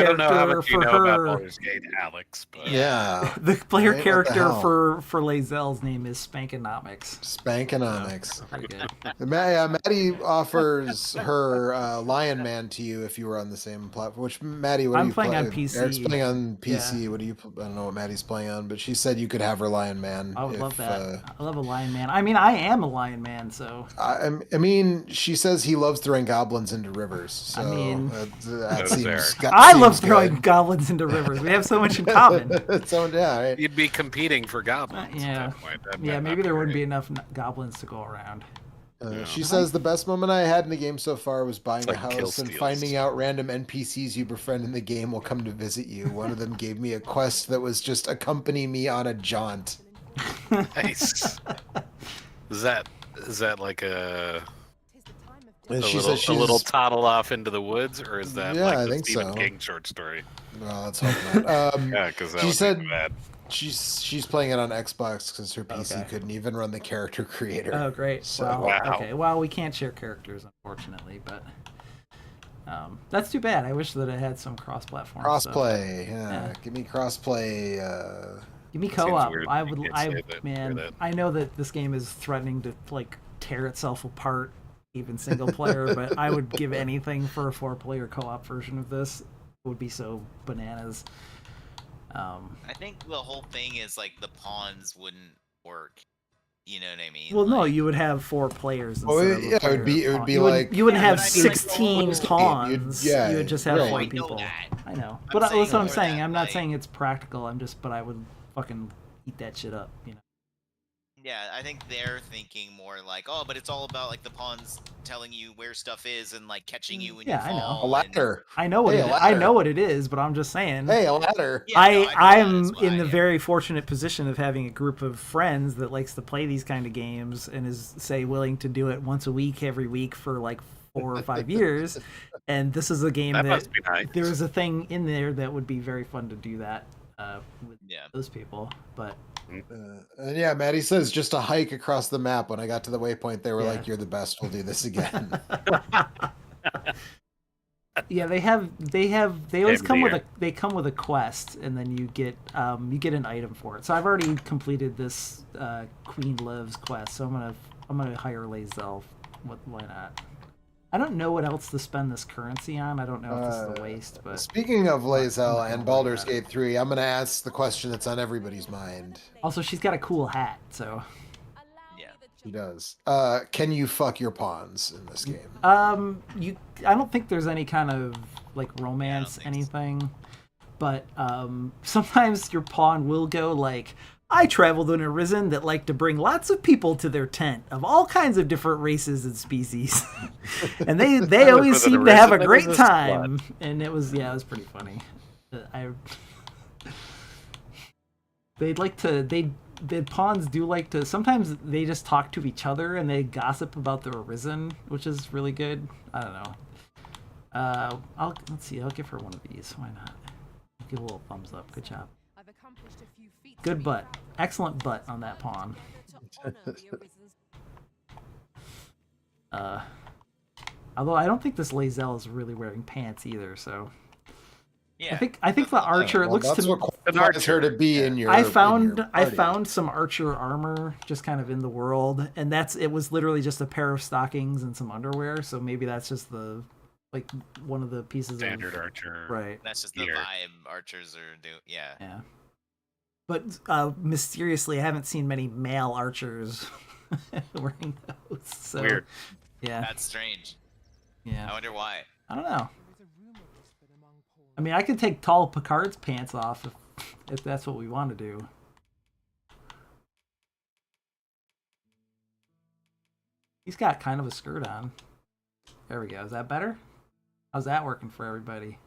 don't know how character much you for know about her. Baldur's Gate, Alex, but Yeah, The player Right, what the character hell? for Lae'zel's name is Spankonomics. Spankonomics. Pretty good. Maddie offers her Lion Man to you if you were on the same platform. Which Maddie, what I'm are you playing on playing? PC. Eric's playing on PC. What do you? I don't know what Maddie's playing on, but she said you could have her Lion Man. I would love if, that. I love a lion man. I mean, I am a lion man, so I mean, she says he loves throwing goblins into rivers. So I mean- that Those are- seems. I love throwing goblins into rivers. We have so much in common. So yeah, right. you'd be competing for goblins Yeah. at that point. That Yeah, might maybe not there wouldn't great. be enough goblins to go around. She says the best moment I had in the game so far was buying a like kill house and steals. finding out random NPCs you befriend in the game will come to visit you. One of them gave me a quest that was just accompany me on a jaunt. Nice. Is that like a Tis the time of And death. she little, says a little she's- toddle off into the woods, or is that Yeah, like I the think Stephen so. King short story? Well, let's hope not. Yeah, because that She would said- be bad. She's playing it on Xbox because her PC Okay. couldn't even run the character creator. Oh, great. So- Well, Wow. okay. Well, we can't share characters, unfortunately, but that's too bad. I wish that it had some cross-platform stuff. Crossplay, yeah. Yeah. Give me crossplay. Give me Seems co-op. weird I that you would. can't say that, Man, or that. I know that this game is threatening to like tear itself apart, even single player. But I would give anything for a 4-player co-op version of this. It would be so bananas. I think the whole thing is like the pawns wouldn't work. You know what I mean? Well, no, Like, you would have 4 players. Well, instead of a yeah, it would player be- it would pawn. be you like- you wouldn't Yeah, have but I mean, like, 16 you'd- pawns. yeah, you would just have right. 4 I know people. that. I know, I'm but that's saying what I'm more saying. that, I'm not like- saying it's practical. But I would fucking eat that shit up. You know. Yeah, I think they're thinking more like, oh, but it's all about like the pawns telling you where stuff is and like catching you when Yeah, I you know. fall. A ladder. I know what Hey, a I ladder. know what it is, but I'm just saying. Hey, a ladder. Yeah, no, I know that I'm as well, in the yeah. very fortunate position of having a group of friends that likes to play these kind of games and is say willing to do it once a week, every week for like 4 or 5 years. And this is a game That that must be nice. there is a thing in there that would be very fun to do that with Yeah. those people. But And yeah, Maddie says just a hike across the map. When I got to the waypoint, they were Yeah. like, "You're the best. We'll do this again." yeah, they always Same come with here. they come with a quest, and then you get an item for it. So I've already completed this Queen Lives quest, so I'm gonna hire Lae'zel. Why not? I don't know what else to spend this currency on. I don't know if this is a waste, but Speaking of Lae'zel not and gonna Baldur's worry Gate 3, I'm going to ask the question that's on everybody's mind. also she's got a cool hat. So Yeah. He does. Can you fuck your pawns in this game? I don't think there's any kind of like romance think so. anything, but sometimes your pawn will go like, I traveled in a risen that like to bring lots of people to their tent of all kinds of different races and species, and they always with an seem to have a arisen great as a time, and it was pretty funny. The pawns do like to, sometimes they just talk to each other and they gossip about the arisen, which is really good. I don't know. Let's see, I'll give her one of these. Why not? Give a little thumbs up. Good job. I've accomplished a few feats Good for butt. you. Excellent butt on that pawn. To honor the Arisen's Although I don't think this Lazelle is really wearing pants either, so Yeah. I think the archer, it Well, looks that's to what me, qualifies her to be in your. I in found your I party. found some archer armor just kind of in the world, and it was literally just a pair of stockings and some underwear, so maybe that's just the like one of the pieces Standard of archer. right. That's just the Here. vibe archers are doing. Yeah. Yeah. But mysteriously, I haven't seen many male archers wearing those. So, Weird. Yeah. That's strange. I Yeah. wonder why. I don't know. There is a rumor whispered among pawns. I mean, I could take Tall Picard's pants off if that's what we want to do. He's got kind of a skirt on. There we go. Is that better? How's that working for everybody?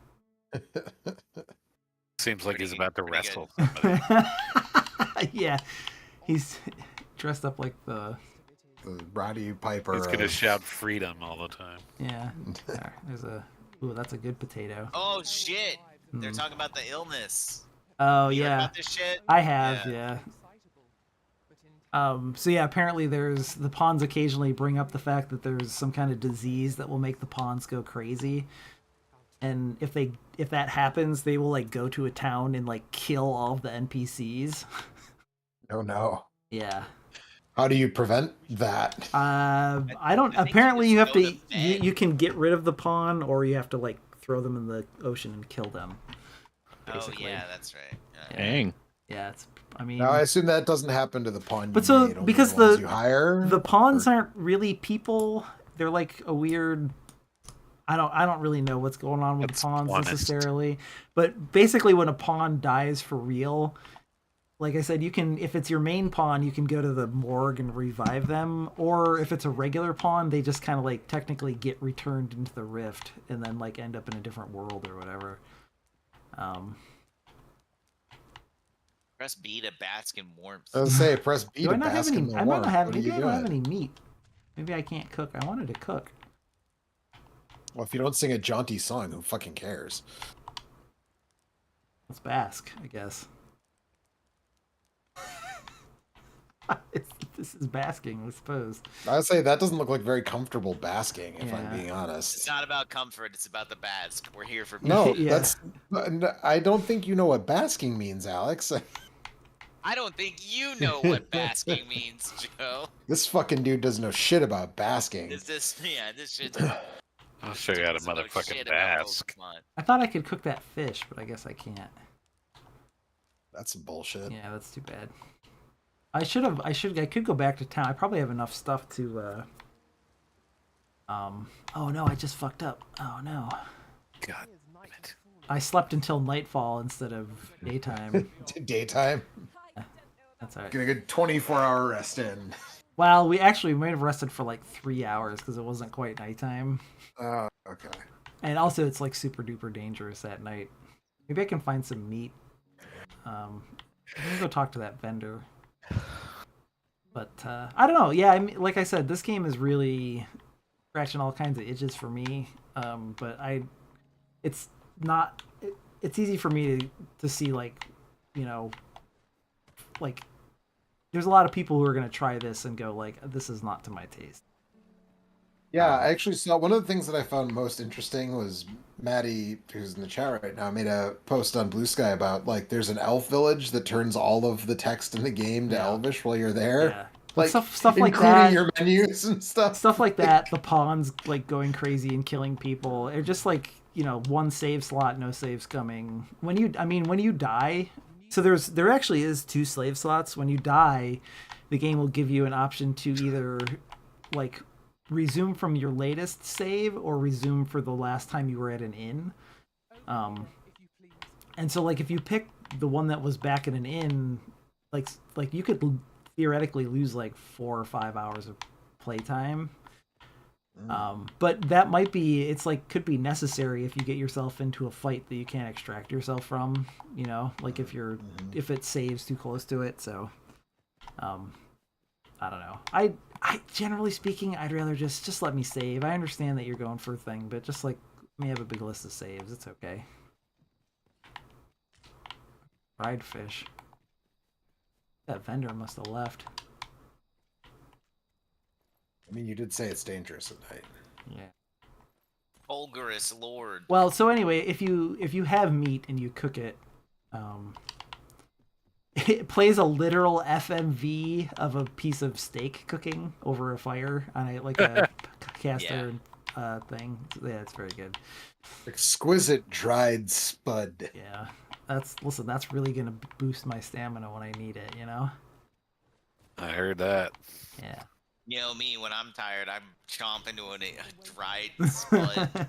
Seems like he's Pretty- about to pretty wrestle good. somebody. Yeah. He's dressed up like the... The Roddy Piper. He's gonna of- shout freedom all the time. Yeah. There, there's a... Ooh, that's a good potato. Oh shit! They're Hmm. talking about the illness. Oh, You heard yeah. about this shit? I have, Yeah. yeah. Excitable, but in So yeah, apparently the pawns occasionally bring up the fact that there's some kind of disease that will make the pawns go crazy. And if that happens, they will like go to a town and like kill all of the NPCs. Oh no. Yeah. How do you prevent that? I don't. I think Apparently, you you just have go to. to bed. You can get rid of the pawn, or you have to like throw them in the ocean and kill them. Basically. Oh yeah, that's right. Yeah. Dang. Yeah. It's. I mean, Now I assume that doesn't happen to the pawn. But you so, made, only because the, ones the- you hire. the pawns or- aren't really people. They're like a weird. I don't really know what's going on with That's the pawns honest. necessarily, but basically, when a pawn dies for real, like I said, you can, if it's your main pawn, you can go to the morgue and revive them, or if it's a regular pawn, they just kind of like technically get returned into the rift and then like end up in a different world or whatever. Press B to bask in warmth. I was gonna say press B Do to I not have bask any? in the I might not warmth. have. What are Maybe you I don't have doing? any meat. Maybe I can't cook. I wanted to cook. Well, if you don't sing a jaunty song, who fucking cares? Let's bask, I guess. This is basking, I suppose. I would say that doesn't look like very comfortable basking, if Yeah. I'm being It's honest. not about comfort. It's about the bask. We're here for. No, Yeah. that's. I don't think you know what basking means, Alex. I don't think you know what basking means, Joe. This fucking dude doesn't know shit about basking. Is this? Yeah, this shit. I'll show you how to doesn't know motherfucking shit about bask. Pokemon. I thought I could cook that fish, but I guess I can't. That's some bullshit. Yeah, that's too bad. I could go back to town. I probably have enough stuff to. Oh no, I just fucked up. Oh no. God. Here's night it. falling. I slept until nightfall instead of daytime. Daytime. That's alright. Get a good 24-hour rest in. Well, we might have rested for like 3 hours because it wasn't quite nighttime. Oh, okay. And also, it's like super duper dangerous at night. Maybe I can find some meat. I'm gonna go talk to that vendor. But I don't know. Yeah, I mean, like I said, this game is really scratching all kinds of itches for me. But it's not. It's easy for me to see, like, you know, like there's a lot of people who are gonna try this and go like, this is not to my taste. Yeah, I actually saw one of the things that I found most interesting was Maddie, who's in the chat right now, made a post on Blue Sky about like there's an elf village that turns all of the text in the game to Yeah. Elvish while you're there. Yeah, but Like stuff like including that. your menus and stuff. Stuff like that, the pawns like going crazy and killing people. They're just like, you know, one save slot, no saves coming. When you die, so there actually is 2 slave slots. When you die, the game will give you an option to either like resume from your latest save or resume for the last time you were at an inn. And so like if you pick the one that was back at an inn, like you could theoretically lose like 4 or 5 hours of playtime. But that might be, it's like could be necessary if you get yourself into a fight that you can't extract yourself from, you know, like if you're if it saves too close to it. So I don't know. I generally speaking, I'd rather just let me save. I understand that you're going for a thing, but just like let me have a big list of saves. It's okay. Fried fish. That vendor must have left. I mean, you did say it's dangerous at night. Yeah. Fulgurous Lord. Well, so anyway, if you have meat and you cook it, it plays a literal FMV of a piece of steak cooking over a fire on a like a caster thing. Yeah, it's very good. Exquisite dried spud. Yeah, that's really gonna boost my stamina when I need it. You know. I heard that. Yeah. You know me, when I'm tired, I'm chomping to a dried spud.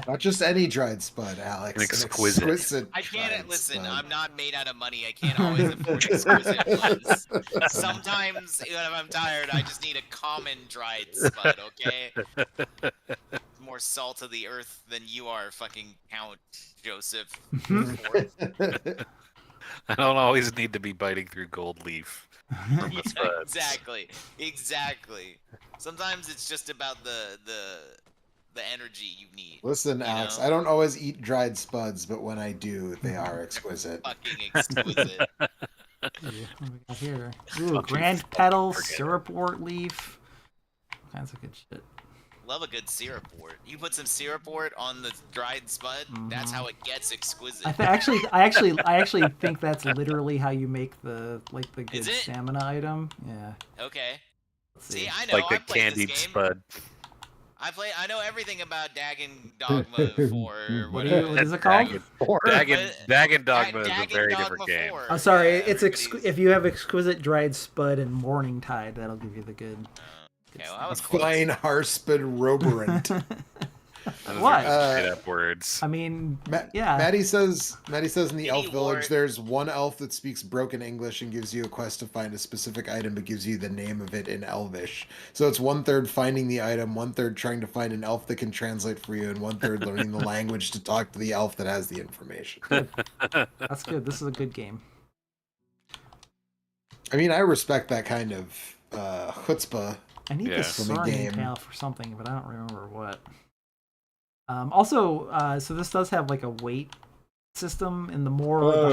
Not just any dried spud, Alex. An exquisite. I can't dried listen. spud. I'm not made out of money. I can't always afford exquisite ones. Sometimes, when I'm tired, I just need a common dried spud. Okay, more salt of the earth than you are, fucking Count Joseph. I don't always need to be biting through gold leaf. From the spuds. Exactly. Sometimes it's just about the energy you need. Listen, you Alex, know? I don't always eat dried spuds, but when I do, they are exquisite. Fucking exquisite. What do we got here? Ooh, grand petal, syrup wort leaf. All kinds of good shit. Love a good syrup wort. You put some syrup wort on the dried spud. That's how it gets exquisite. I actually think that's literally how you make the good Is it? stamina item. Yeah. Okay. Let's See, see. I know. Like the I played candied this game. spud. I know everything about Dogma 4. What is it called? Dagon Dogma is a Dagon very Dogma different game. 4. Oh, sorry. Yeah, It's if you have exquisite dried spud and morning tide, that'll give you the good. Okay, well, that was close. Fine harspud roberant. Those What? are straight up words. I mean, yeah. Maddie says in the elf Any village, wart. there's one elf that speaks broken English and gives you a quest to find a specific item, but gives you the name of it in Elvish. So it's 1/3 finding the item, 1/3 trying to find an elf that can translate for you, and 1/3 learning the language to talk to the elf that has the information. That's good. This is a good game. I mean, I respect that kind of chutzpah. I need Yeah. this From a soaring game. tail for something, but I don't remember what. Also, so this does have like a weight system, and the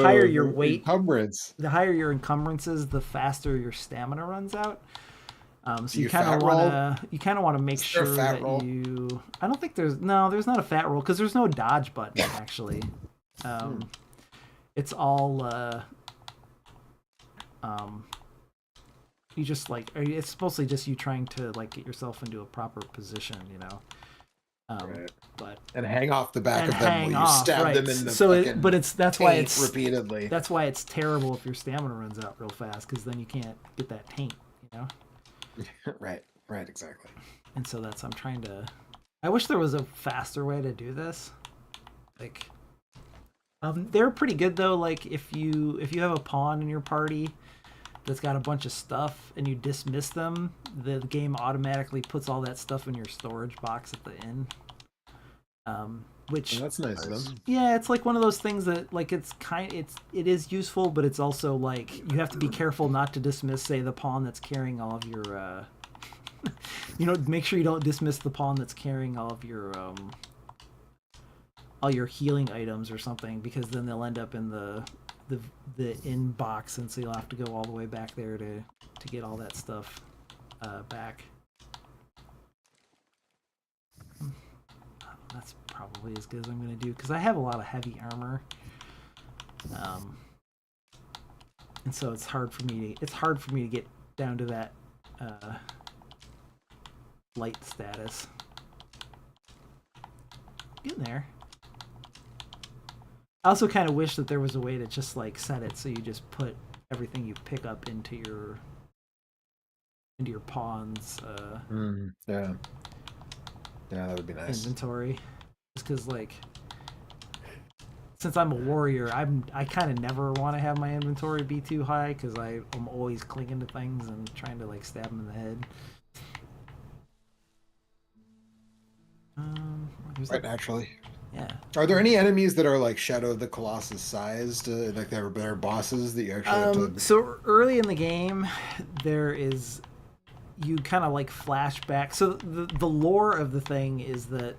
higher your weight, encumbrance. the higher your encumbrances, the faster your stamina runs out. So you you kind of fat roll? want to make Is there a sure fat that roll? you. I don't think there's not a fat roll because there's no dodge button actually. It's all you just it's mostly just you trying to like get yourself into a proper position, you know. Right. But And hang off the back and of them hang while you off, stab right? them in the So fucking that's why taint it's repeatedly. That's why it's terrible if your stamina runs out real fast because then you can't get that taint, you know. Right, exactly. And so I'm trying to. I wish there was a faster way to do this. Like, they're pretty good though. Like if you have a pawn in your party that's got a bunch of stuff and you dismiss them, the game automatically puts all that stuff in your storage box at the inn. Which Well, that's nice of them. yeah, it's like one of those things that like it is useful, but it's also like you have to be careful not to dismiss, say, the pawn that's carrying all of your make sure you don't dismiss the pawn that's carrying all your healing items or something, because then they'll end up in the in box, and so you'll have to go all the way back there to get all that stuff back. That's probably as good as I'm gonna do because I have a lot of heavy armor, and so it's hard for me to get down to that light status. Getting there. I also kind of wish that there was a way to just like set it so you just put everything you pick up into your into your pawns Yeah. Yeah, that would be nice. inventory. Just because, like, since I'm a warrior, I kind of never want to have my inventory be too high because I'm always clinging to things and trying to like stab them in the head. There's Right, like, naturally. yeah. Are there any enemies that are like Shadow of the Colossus sized, like they have better bosses that you actually have to? So early in the game, you kind of like flashback. So the lore of the thing is that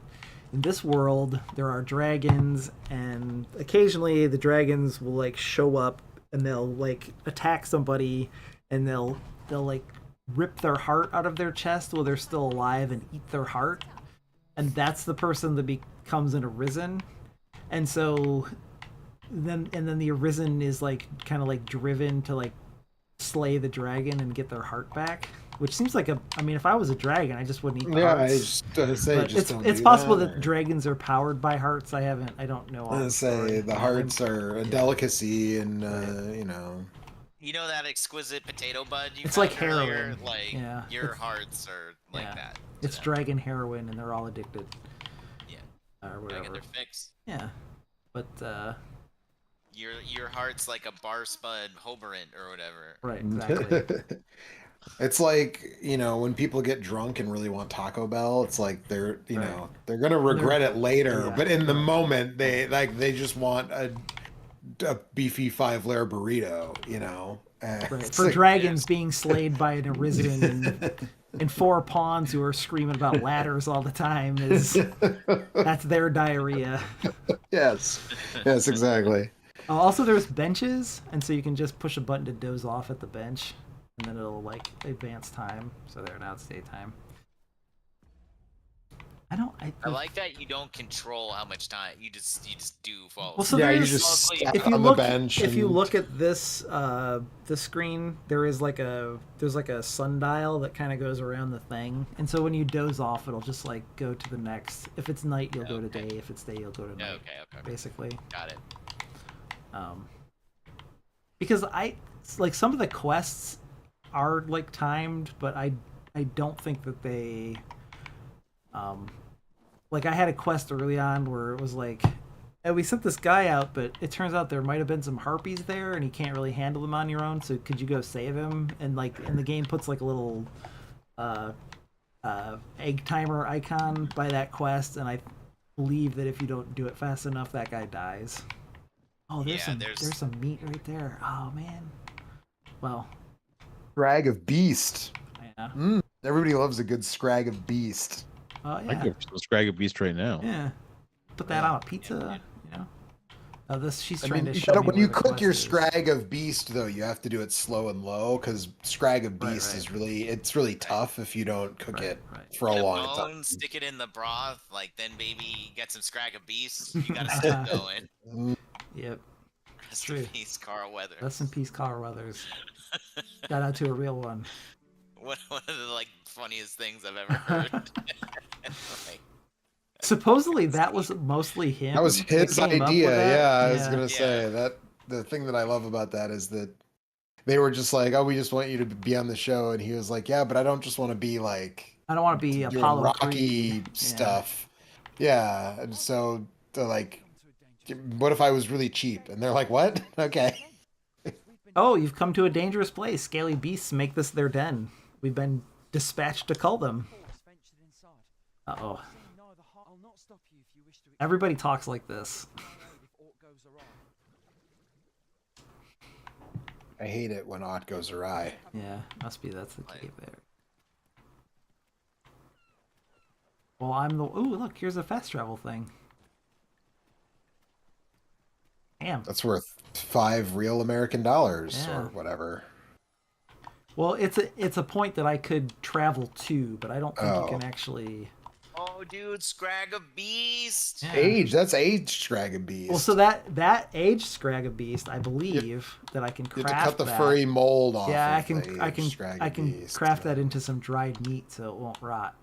in this world there are dragons, and occasionally the dragons will like show up and they'll like attack somebody, and they'll like rip their heart out of their chest while they're still alive and eat their heart, and that's the person that becomes an arisen. And so then the arisen is like kind of like driven to like slay the dragon and get their heart back, which seems like I mean, if I was a dragon, I just wouldn't eat the Yeah, hearts. I just say But just don't it's do possible that, that dragons are powered by hearts. I don't know all I the was gonna story. say the hearts are a delicacy, and Right. you know. You know that exquisite potato bud you It's found like earlier? heroin. Like Yeah, your it's- hearts are like yeah. that. It's dragon heroin, and they're all addicted. Yeah. Or Gotta whatever. get their fix. Yeah, but Your heart's like a bar spud Hoberant or whatever. right, exactly. It's like, you know, when people get drunk and really want Taco Bell, it's like they're, you Right. know, they're gonna regret it later, yeah, but in the right. moment they just want a beefy 5-layer burrito, you know. Right. It's For like- dragons being slayed by an arisen and 4 pawns who are screaming about ladders all the time that's their diarrhea. Yes, yes, exactly. Also, there's benches, and so you can just push a button to doze off at the bench, and then it'll like advance time. So there, now it's daytime. I like that you don't control how much time you just do fall. Well, so Yeah, you there's- just If sat if you on look the bench. if you and- look at this screen, there's like a sundial that kind of goes around the thing, and so when you doze off, it'll just like go to the next. If it's night, you'll go to day. If it's day, you'll go to night. Okay. Basically, Got it. because like some of the quests are like timed, but I don't think that they like I had a quest early on where it was like, hey, we sent this guy out, but it turns out there might have been some harpies there, and he can't really handle them on your own. So could you go save him? And like, and the game puts like a little egg timer icon by that quest, and I believe that if you don't do it fast enough, that guy dies. Oh, there's some meat right there. Oh man. Well, Scrag of Beast. yeah. Everybody loves a good scrag of Beast. Oh I yeah. could go scrag a beast right now. Yeah. Put that on a pizza, you know. Oh, she's I trying mean, to show me when where you the cook quest your is. scrag of Beast, though, you have to do it slow and low because scrag of Right, Beast right. is really tough if you don't cook Right, it right. for a Get a long bone, time. stick it in the broth, like then baby get some scrag of beast. You gotta still going. Yep. Rest true. in peace, Carl Weathers. Rest in peace, Carl Weathers. Shout out to a real one. One of the like funniest things I've ever heard. Like, Supposedly that was mostly him. That was his came up idea. with that. Yeah, I was gonna Yeah. say that. The thing that I love about that is that they were just like, "Oh, we just want you to be on the show," and he was like, "Yeah, but I don't just want to be like I don't want to be doing Apollo Rocky Creed. stuff." Yeah, and so they're like, "What if I was really cheap?" And they're like, "What? Okay." Oh, you've come to a dangerous place. Scaly beasts make this their den. We've been dispatched to cull them. Uh-oh. Everybody talks like this. I hate it when aught goes awry. Yeah, must be that's the cave there. Well, I'm the... Ooh, look, here's a fast travel thing. Damn. That's worth $5 real American dollars Yeah. or whatever. Well, it's a point that I could travel to, but I don't think you can actually... oh, dude, scrag of beast. Yeah. That's age Scrag of Beast. Well, so that aged Scrag of Beast, I believe that I can you craft have to cut the that. furry mold off. Yeah, of the aged Scrag I of can Beast. craft that into some dried meat so it won't rot.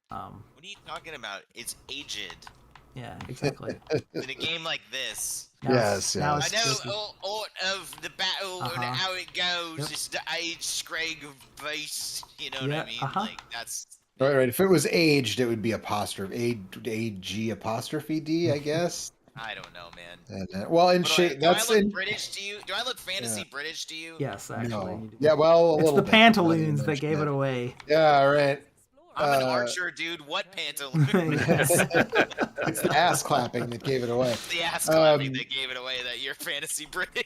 What are you talking about? It's aged. Yeah, exactly. In a game like this, Yes, now yes. I know just- all of the battle and Uh-huh. how it goes. Yep. It's the age Scrag of base. You know what Yeah, I mean? uh-huh. Like that's. Right. If it was aged, it would be apostrophe A-G apostrophe D, I guess. I don't know, man. And, well, in What shape, do I that's look in. British to you? Do I look fantasy British to you? Yes, actually. No. You do. Yeah, well, a It's little the bit, now that you pantaloons that mention gave it away. Yeah, right. I'm an archer, dude. What pantaloons? It's the ass clapping that gave it away. It's the ass clapping that gave it away that you're fantasy British.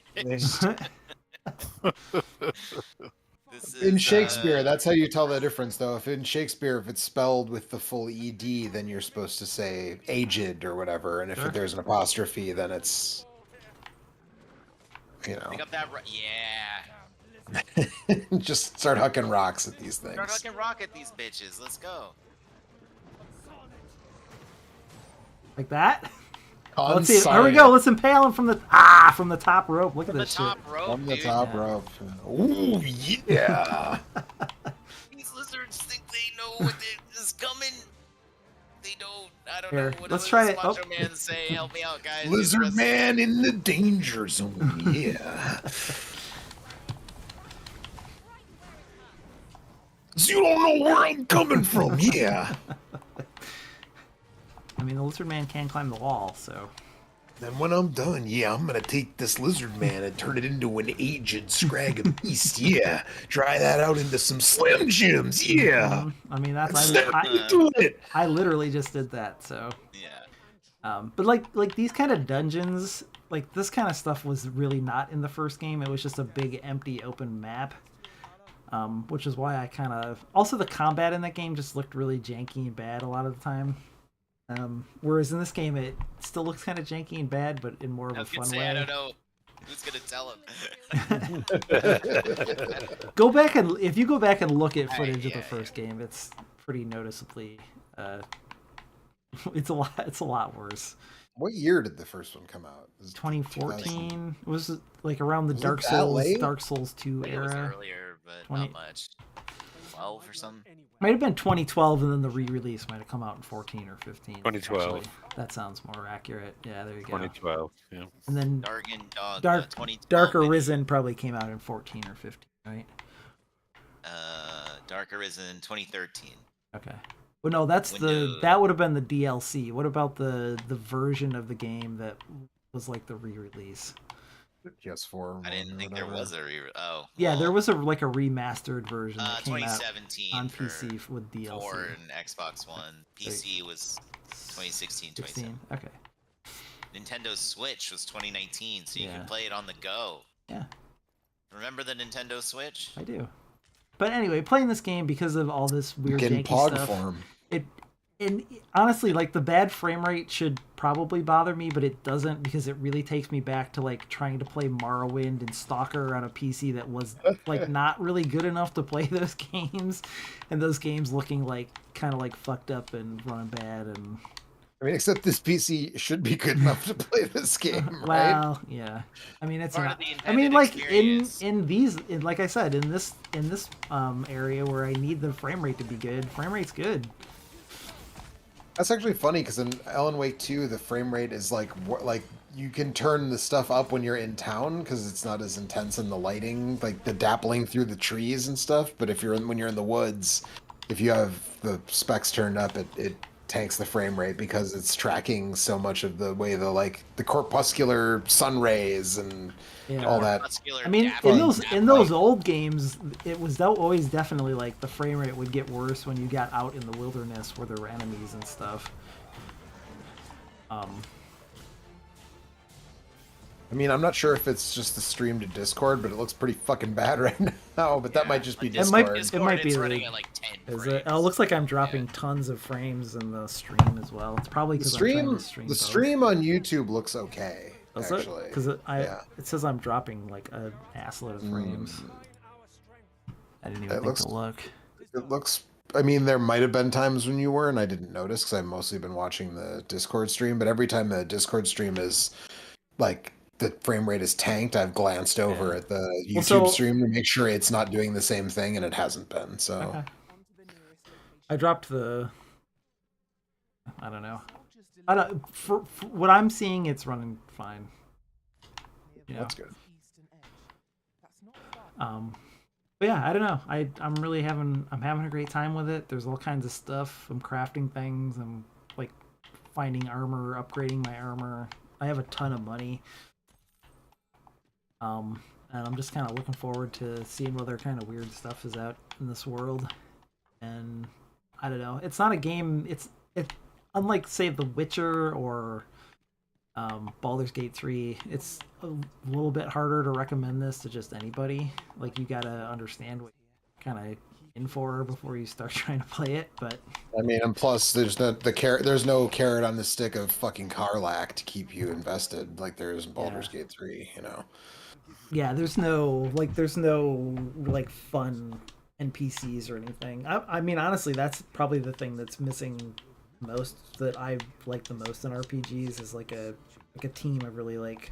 This is, In Shakespeare, that's how you tell the difference, though. If in Shakespeare, if it's spelled with the full ed, then you're supposed to say aged or whatever, and if Sure. there's an apostrophe, then it's, you know, pick up that. Yeah. just start hucking rocks at these things. Start fucking rocket these bitches. Let's go. Like that. On Let's see. Here we science. go. Let's impale him from the from the top rope. Look at The this top shit. rope, From the dude. top rope. Ooh, yeah. These lizards think they know what is coming. They don't. I don't Here, know. What let's does try it. Macho Oh. Man say? Help me out, guys. Lizard Just- man in the danger zone. Yeah. So you don't know where I'm coming from. Yeah. I mean, the lizard man can climb the wall, so. Then when I'm done, yeah, I'm gonna take this lizard man and turn it into an aged scrag of beast. Yeah, try that out into some Slim Jims. Yeah, I mean, that's snap into it. I literally just did that. So. Yeah. But like these kind of dungeons, like this kind of stuff was really not in the first game. It was just a big empty open map. Which is why I kind of also the combat in that game just looked really janky and bad a lot of the time. Whereas in this game it still looks kind of janky and bad, but in more of I a was gonna fun say, way. I don't know who's gonna tell him. Go back and if you go back and look at footage of yeah, the first game, it's pretty noticeably. It's a lot worse. What year did the first one come out? It was 2014 was like around the Was it Dark that Souls late? Dark Souls 2 It was era. earlier, but 20 not much. 12 or something. Might have been 2012, and then the re-release might have come out in 14 or 15. 2012. actually. That sounds more accurate. Yeah, there you go. 2012. Yeah. And then Dark and Dog. Dark 2012, Dark maybe. Arisen probably came out in 14 or 15, right? Dark Arisen 2013. Okay. Well, no, that's Windows. that would have been the DLC. What about the version of the game that was like the re-release? PS4. I didn't think there was a Oh. Yeah, well, there was a remastered version that came out 2017 on for PC with DLC. 4 and Xbox One. PC was 2016, 2017. 16. Okay. Nintendo Switch was 2019, so you Yeah. can play it on the go. Yeah. Remember the Nintendo Switch? I do. But anyway, playing this game because of all this weird Getting janky pog stuff. form. And honestly, like the bad frame rate should probably bother me, but it doesn't because it really takes me back to like trying to play Morrowind and Stalker on a PC that was like not really good enough to play those games, and those games looking like kind of like fucked up and running bad and. I mean, except this PC should be good enough to play this game, right? Well, yeah. I mean, it's Part not. of the I mean, intended like experience. like I said, in this area where I need the frame rate to be good, frame rate's good. That's actually funny because in Alan Wake 2, the frame rate is like you can turn the stuff up when you're in town because it's not as intense in the lighting, like the dappling through the trees and stuff. But if when you're in the woods, if you have the specs turned up, it tanks the frame rate because it's tracking so much of the way the corpuscular sun rays and Yeah. all that. Muscular I mean, dappling, in those old games, it was always definitely like the frame rate would get worse when you got out in the wilderness where there were enemies and stuff. I mean, I'm not sure if it's just the stream to Discord, but it looks pretty fucking bad right now. But that might just be on Discord. Discord, It might be it's the- running at like 10 Is frames. it? Oh, it looks like I'm dropping tons of frames in the stream as well. It's probably The because I'm trying stream, to stream. the both. stream on YouTube looks okay. Does actually, it? Because yeah. it says I'm dropping like a assload of frames. I didn't even It think looks- to look. It looks. I mean, there might have been times when you were, and I didn't notice because I've mostly been watching the Discord stream. But every time the Discord stream is like the frame rate is tanked, I've glanced over at the YouTube so- stream to make sure it's not doing the same thing, and it hasn't been. So Okay. I dropped the. I don't know. I don't. For what I'm seeing, it's running fine. Yeah. That's good. But yeah, I don't know. I'm really having a great time with it. There's all kinds of stuff. I'm crafting things. I'm like finding armor, upgrading my armor. I have a ton of money. And I'm just kind of looking forward to seeing what other kind of weird stuff is out in this world. And I don't know. It's not a game. It unlike say The Witcher or Baldur's Gate 3. It's a little bit harder to recommend this to just anybody. Like you gotta understand what you're kind of in for before you start trying to play it. But I mean, and plus, there's no carrot on the stick of fucking Karlach to keep you invested like there is in Baldur's Gate 3. You know. Yeah, there's no like fun NPCs or anything. I mean, honestly, that's probably the thing that's missing most that I like the most in RPGs is like a team of really like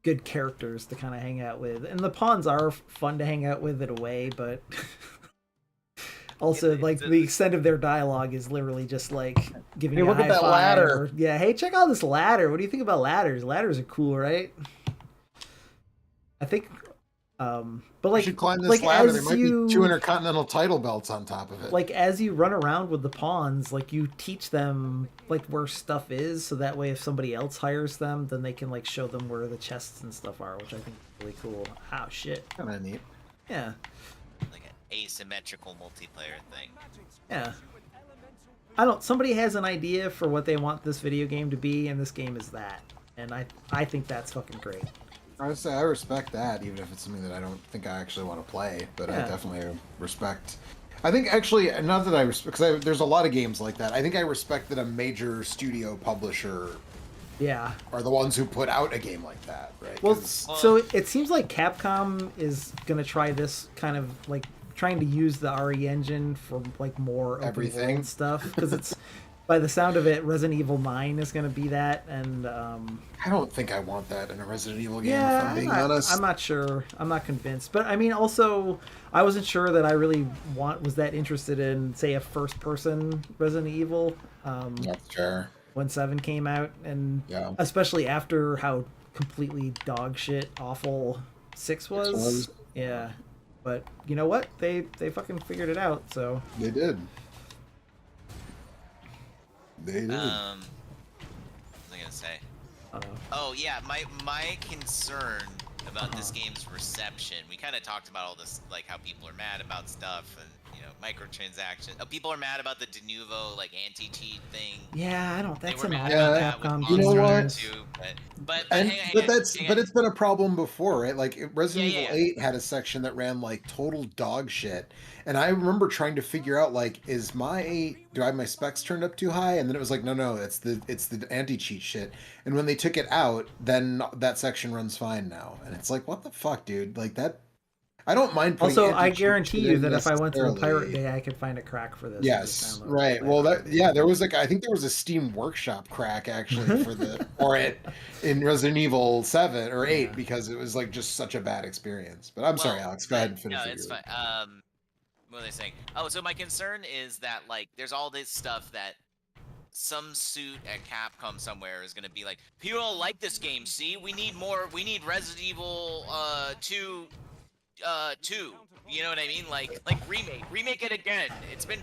good characters to kind of hang out with. And the pawns are fun to hang out with in a way, but also like the extent of their dialogue is literally just like giving you a look high at that five ladder. or, yeah, hey, check out this ladder. What do you think about ladders? Ladders are cool, right? I think but like You should climb this like ladder. as There might you be 2 intercontinental title belts on top of it. like as you run around with the pawns, like you teach them like where stuff is, so that way if somebody else hires them, then they can like show them where the chests and stuff are, which I think is really cool. Oh shit. Kind of neat. Yeah. Like an asymmetrical multiplayer thing. Yeah. I don't somebody has an idea for what they want this video game to be, and this game is that. And I think that's fucking great. I would say I respect that, even if it's something that I don't think I actually want to play. But I Yeah. definitely respect. I think actually, not that I respect, because there's a lot of games like that. I think I respect that a major studio publisher Yeah. are the ones who put out a game like that, right? Well, 'Cause- so it seems like Capcom is gonna try this kind of like trying to use the RE engine for like more open Everything. world stuff, because it's by the sound of it, Resident Evil 9 is gonna be that, and I don't think I want that in a Resident Evil game, if yeah, I'm being honest. I'm not sure. I'm not convinced, but I mean, also, I wasn't sure that I really was that interested in, say, a first-person Resident Evil. That's fair. When 7 came out, and Yeah. especially after how completely dog shit awful 6 was. was. Yeah. But you know what? They fucking figured it out, so They did. They did. What was I gonna say? I don't know. Oh yeah, my concern about this game's reception. We kind of talked about all this, like how people are mad about stuff and microtransactions. Oh, people are mad about the de novo like anti-cheat thing. Yeah, I don't. They That's were an mad odd about that with Capcom You know Monster what? Hunter 2, but And hang on, but hang on, that's hang but on. it's been a problem before, right? Like Resident Yeah, Evil yeah. 8 had a section that ran like total dog shit. And I remember trying to figure out like, do I have my specs turned up too high? And then it was like, no, it's the anti-cheat shit. And when they took it out, then that section runs fine now. And it's like, what the fuck, dude? Like that I don't mind putting Also, I anti-cheat guarantee shit you in that if I went to the Pirate necessarily. Bay, I could find a crack for this. and just Yes, download it. right. Well, there was I think there was a Steam Workshop crack actually for it in Resident Evil 7 or 8 Yeah. because it was like just such a bad experience. But I'm sorry, Well, Alex. Go ahead and finish. No, what it's you were- fine. What are they saying? Oh, so my concern is that like there's all this stuff that some suit at Capcom somewhere is gonna be like, people don't like this game. See, we need more. We need Resident Evil 2. 2. You know what I mean? Like remake it again. It's been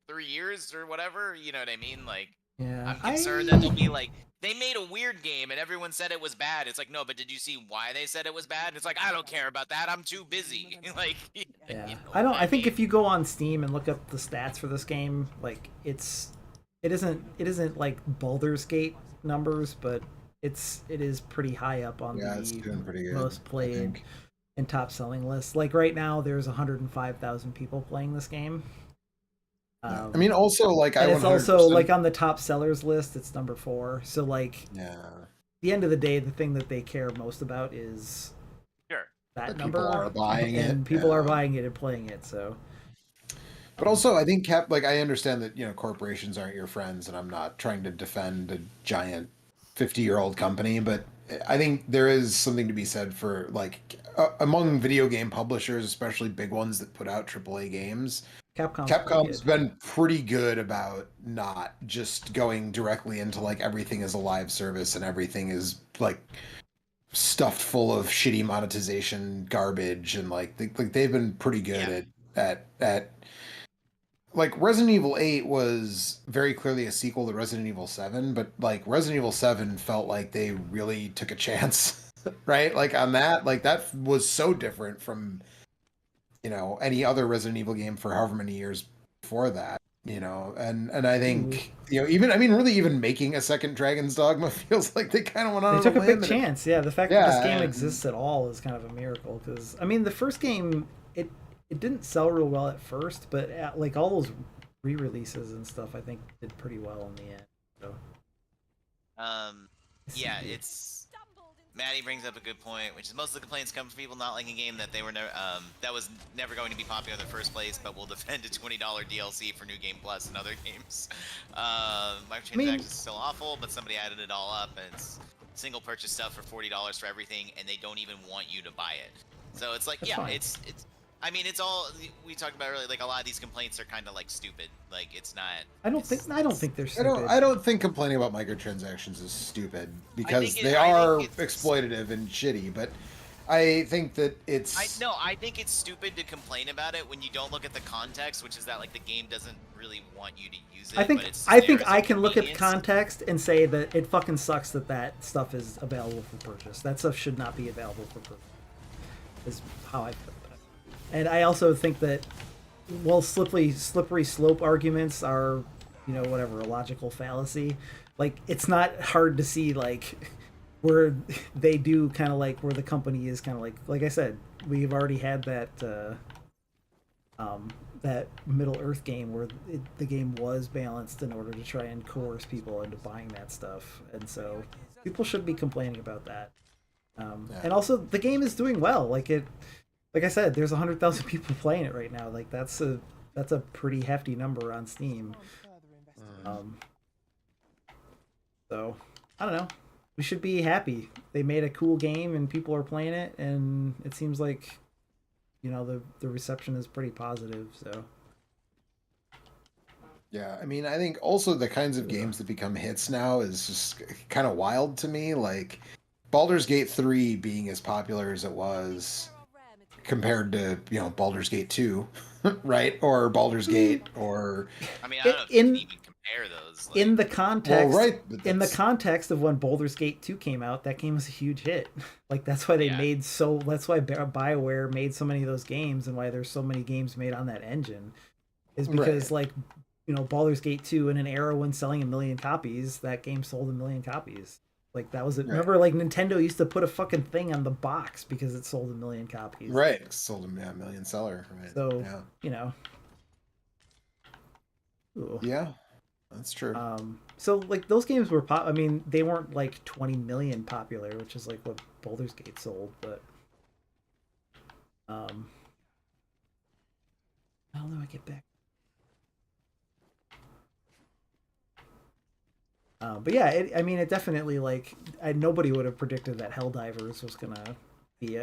3 years or whatever. You know what I mean? Like Yeah. I'm concerned that they'll be like, they made a weird game and everyone said it was bad. It's like, no, but did you see why they said it was bad? It's like, I don't care about that. I'm too busy. Like, Yeah. you know I don't. what I think mean? if you go on Steam and look up the stats for this game, like it isn't like Baldur's Gate numbers, but it is pretty high up on Yeah, it's doing the pretty good. most I played think. and top selling list. Like right now, there's 105,000 people playing this game. Yeah. I mean, also like and I it's also 100%. like on the top sellers list. It's number 4. So like, Yeah. at the end of the day, the thing that they care most about is Sure. that That number, people are buying it, and people yeah. are buying it and playing it. So But also, I think I understand that corporations aren't your friends, and I'm not trying to defend a giant 50-year-old company, but I think there is something to be said for like among video game publishers, especially big ones that put out AAA games. Capcom's been pretty good about not just going directly into like everything is a live service and everything is like stuffed full of shitty monetization garbage, and like they've been pretty good at like Resident Evil 8 was very clearly a sequel to Resident Evil 7, but like Resident Evil 7 felt like they really took a chance, right? Like on that, like that was so different from, you know, any other Resident Evil game for however many years before that, you know. And I think, you know, even, I mean, really even making a second Dragon's Dogma feels like they kind of went on They took a big limb chance. Yeah, the fact that this game exists at all is kind of a miracle, because I mean the first game, it didn't sell real well at first, but like all those re-releases and stuff I think did pretty well in the end. So yeah, it's Maddie brings up a good point, which is most of the complaints come from people not liking a game that they were never that was never going to be popular in the first place, but will defend a $20 DLC for New Game Plus and other games. Microtransactions is still awful, but somebody added it all up, and it's single purchase stuff for $40 for everything, and they don't even want you to buy it. So it's like, That's yeah, fine. it's. I mean, it's all we talked about earlier. Like a lot of these complaints are kind of like stupid. Like it's not. I don't think they're stupid. I don't think complaining about microtransactions is stupid, because they are exploitative and shitty, but I think that it's... I think it's stupid to complain about it when you don't look at the context, which is that like the game doesn't really want you to use it. I think I can look at context and say that it fucking sucks that that stuff is available for purchase. That stuff should not be available for purchase. Is how I feel. And I also think that, while slippery slope arguments are, you know, whatever, a logical fallacy, like, it's not hard to see, like, where they do kind of like, where the company is kind of like I said, we've already had that, that Middle Earth game where the game was balanced in order to try and coerce people into buying that stuff. And so people should be complaining about that. And also, the game is doing well. Like I said, there's 100,000 people playing it right now. Like that's a pretty hefty number on Steam. So I don't know. We should be happy. They made a cool game and people are playing it, and it seems like, you know, the reception is pretty positive. So yeah, I mean, I think also the kinds of games that become hits now is just kind of wild to me. Like Baldur's Gate 3 being as popular as it was, compared to, you know, Baldur's Gate 2, right? Or Baldur's Gate, or... I mean, I don't know if you can even compare those. Like... In the context, well, right, in the context of when Baldur's Gate 2 came out, that game was a huge hit. Like, that's why that's why BioWare made so many of those games, and why there's so many games made on that engine, is because, like, you know, Baldur's Gate 2, in an era when selling 1 million copies, that game sold 1 million copies. Like, that was it. Right. Remember, like, Nintendo used to put a fucking thing on the box because it sold 1 million copies. Right. Sold a million seller. Right. So, you know. Ooh. Yeah, that's true. So, like, those games were I mean, they weren't, like, 20 million popular, which is, like, what Baldur's Gate sold, but... how do I get back? But yeah, I mean, it definitely, like, nobody would have predicted that Helldivers was gonna be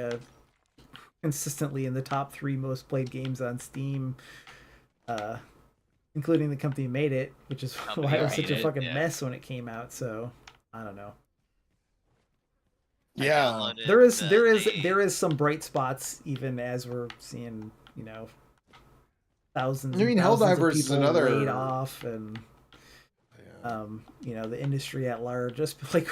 consistently in the top 3 most played games on Steam, including the company who made it, which is why it was such a fucking mess when it came out. So I don't know. Yeah, there is some bright spots, even as we're seeing, you know, thousands. I mean, Helldivers is another laid off, and you know, the industry at large, just like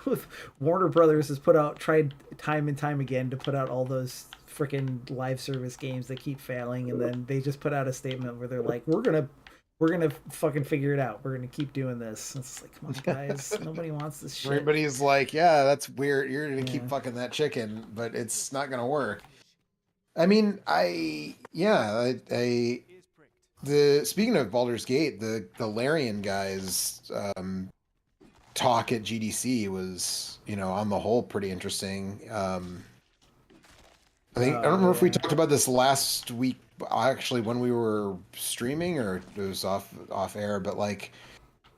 with Warner Brothers has tried time and time again to put out all those freaking live service games that keep failing, and then they just put out a statement where they're like, we're gonna fucking figure it out, we're gonna keep doing this. And it's like, come on guys, nobody wants this shit. Everybody's like, yeah, that's weird, you're gonna keep fucking that chicken, but it's not gonna work. I mean, speaking of Baldur's Gate, the Larian guys talk at GDC was, you know, on the whole pretty interesting. I don't remember if we talked about this last week, actually, when we were streaming, or it was off air, but like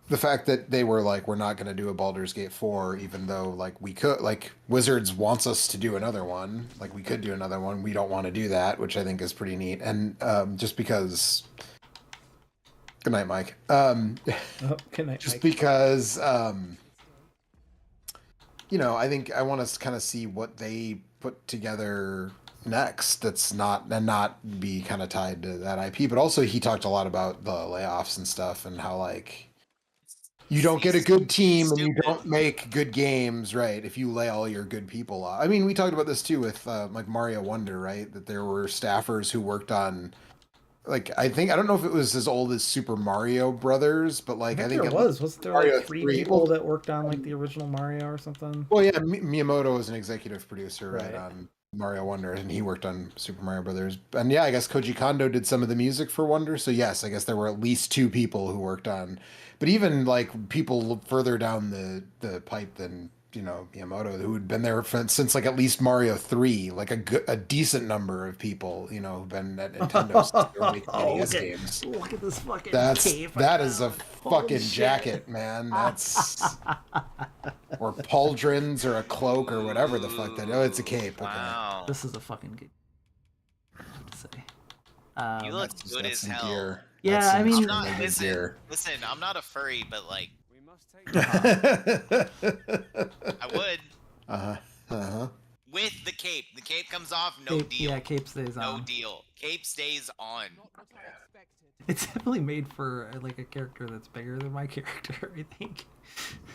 the fact that they were like, we're not going to do a Baldur's Gate 4, even though like we could, like Wizards wants us to do another one, like we could do another one. We don't want to do that, which I think is pretty neat. And just because, good night, Mike. Oh, good night, Just Mike. because, you know, I think I want to kind of see what they put together next. That's not be kind of tied to that IP. But also, he talked a lot about the layoffs and stuff, and how like you don't get a good team and you don't make good games, right? If you lay all your good people off. I mean, we talked about this too with like Mario Wonder, right? That there were staffers who worked on, like, I don't know if it was as old as Super Mario Brothers, but like I think there it was. Wasn't there Mario like 3 3. people Well, that worked on like the original Mario or something? well, yeah, Miyamoto was an executive producer, right, Right. on Mario Wonder, and he worked on Super Mario Brothers. And yeah, I guess Koji Kondo did some of the music for Wonder. So yes, I guess there were at least 2 people who worked on. But even like people further down the pipe than, you know, Miyamoto, who had been there since like at least Mario 3, like a decent number of people, you know, who've been at Nintendo since they were making NES games. Look at this fucking That's cape. that is a Holy fucking shit. jacket, man. That's or pauldrons or a cloak or whatever the fuck that. Oh, it's a cape. Okay. Wow. This is a fucking good. I have to say. You look That's- good that's as some hell. gear. Yeah, That's some I mean- I'm extremely not good gear. listen, I'm not a furry, but like We must take I would Uh-huh. Uh-huh. with the cape. The cape comes off, no Cape, deal. yeah, cape stays No on. deal. Cape stays on. not what I expected. It's definitely made for like a character that's bigger than my character, I think.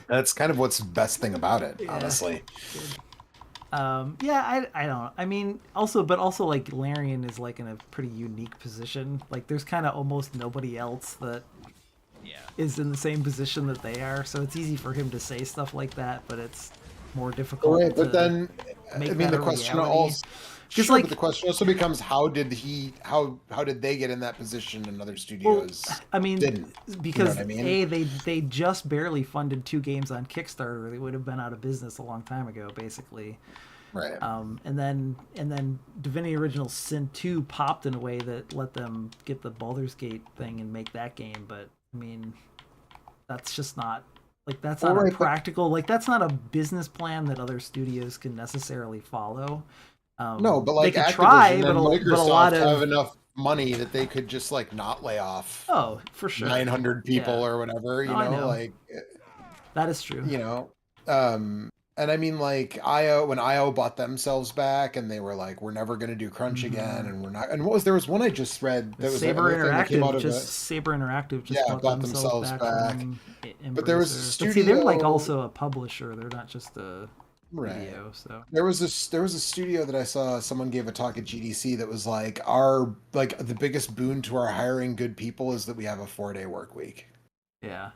That's kind of what's the best thing about it, Yeah. honestly. Yeah, I don't. I mean, also like Larian is like in a pretty unique position. Like, there's kind of almost nobody else that Yeah. is in the same position that they are, so it's easy for him to say stuff like that, but it's more difficult. Right, but to then make I mean that the a question reality. also Just sure, like- but the question also becomes how did they get in that position and other studios I mean, didn't? because what I mean? they just barely funded 2 games on Kickstarter. They would have been out of business a long time ago, basically. Right. And then Divinity Original Sin 2 popped in a way that let them get the Baldur's Gate thing and make that game. But I mean, that's just not like that's not Well, a right, but- practical like that's not a business plan that other studios can necessarily follow. No, but like they could Activision try, and but a Microsoft lot have of enough money that they could just like not lay off oh, for sure, 900 people Yeah. or whatever, you No, I know, know. like That is true. you know. And I mean, like when IO bought themselves back, and they were like, "We're never going to do Crunch again," and we're not. And there was one I just read that was Saber another thing that came out Interactive of just it. Saber Interactive just Yeah, bought themselves back. From But there was a Embracer. But see, they're like studio- also a publisher. They're not just a Right. video. So There was a studio that I saw someone gave a talk at GDC that was like the biggest boon to our hiring good people is that we have a 4-day work week. yeah,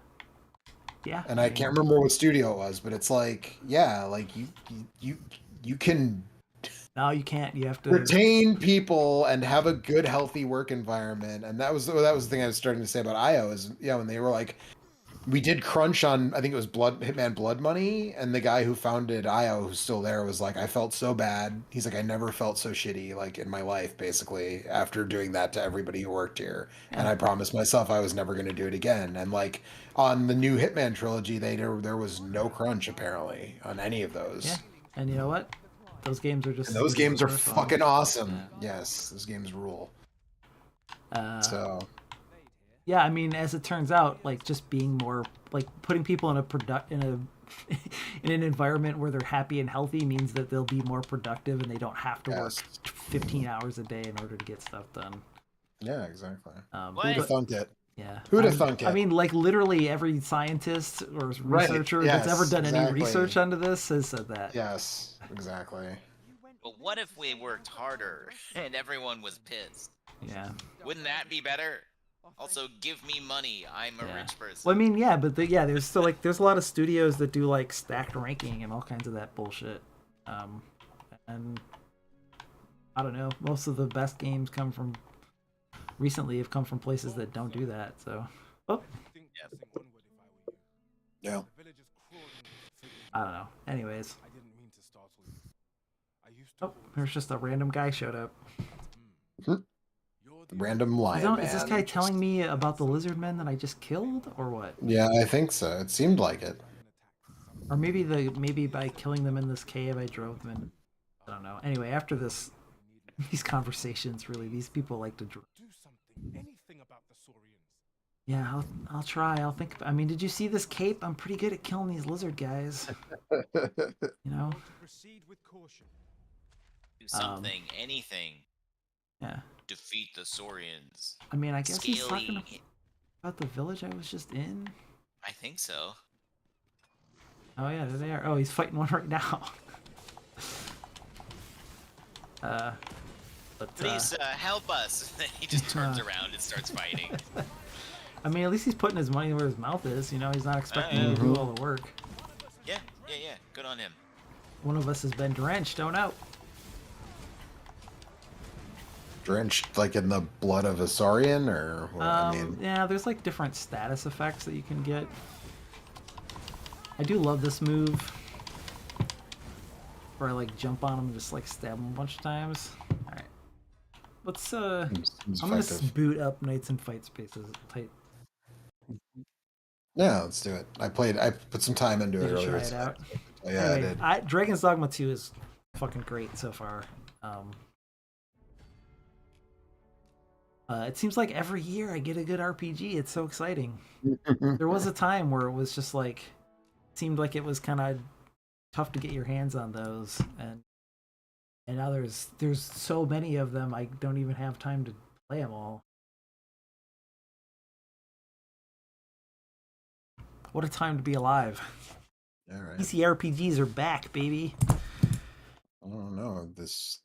yeah. And I mean, can't remember what studio it was, but it's like, yeah, like you can No, you can't. You have to. retain people and have a good, healthy work environment. And that was the thing I was starting to say about IO is, when they were like, we did Crunch on, I think it was Hitman Blood Money, and the guy who founded IO, who's still there, was like, I felt so bad. He's like, I never felt so shitty, like, in my life, basically, after doing that to everybody who worked here. And I promised myself I was never going to do it again. And like on the new Hitman trilogy, there was no Crunch apparently on any of those. Yeah, and you know what? Those games are just. And those games are so fun. fucking awesome. Yes, those games rule. So Yeah, I mean, as it turns out, like just being more like putting people in in an environment where they're happy and healthy means that they'll be more productive and they don't have to work 15 hours a day in order to get stuff done. yeah, exactly. What? Who'd have thunk it? Yeah. Who'd have thunk it? I mean, like literally every scientist or researcher that's yes, ever done any exactly. research onto this has said that. Yes, exactly. But what if we worked harder and everyone was pissed? Yeah. Wouldn't that be better? Also, give me money. I'm a Yeah. rich person. Well, I mean, yeah, but there's still like there's a lot of studios that do like stacked ranking and all kinds of that bullshit. And I don't know, most of the best games recently have come from places that don't do that. So, oh, Yeah. I don't know. Anyways, oh, there's just a random guy showed up. random lion man. Is this guy telling me about the lizard men that I just killed, or what? Yeah, I think so. It seemed like it. Or maybe by killing them in this cave, I drove them in. I don't know. Anyway, after this, these conversations, really, these people like to. Do something, anything about the Saurians. Yeah, I'll try. I'll think. I mean, did you see this cape? I'm pretty good at killing these lizard guys. You know. Want to proceed with caution. Do something, anything. Yeah. Defeat the Saurians. I mean, I guess he's talking Scaly. about the village I was just in. I think so. Oh yeah, there they are. Oh, he's fighting one right now. But Please help us. He just turns around and starts fighting. I mean, at least he's putting his money where his mouth is. You know, he's not expecting me to do all the work. Yeah. Good on him. One of us has been drenched. Oh no. Drenched like in the blood of a Saurian, or what? I mean, Yeah, there's like different status effects that you can get. I do love this move, where I like jump on him and just like stab him a bunch of times. All right, let's seems I'm gonna effective. boot up Knights and Fight Spaces. Yeah, let's do it. I put some time into it Did you earlier. try it out? Yeah, Anyway, I did. Dragon's Dogma 2 is fucking great so far. It seems like every year I get a good RPG. It's so exciting. There was a time where it was just like, seemed like it was kind of tough to get your hands on those, and now there's so many of them I don't even have time to play them all. What a time to be alive. All right. PC RPGs are back, baby. I don't know this.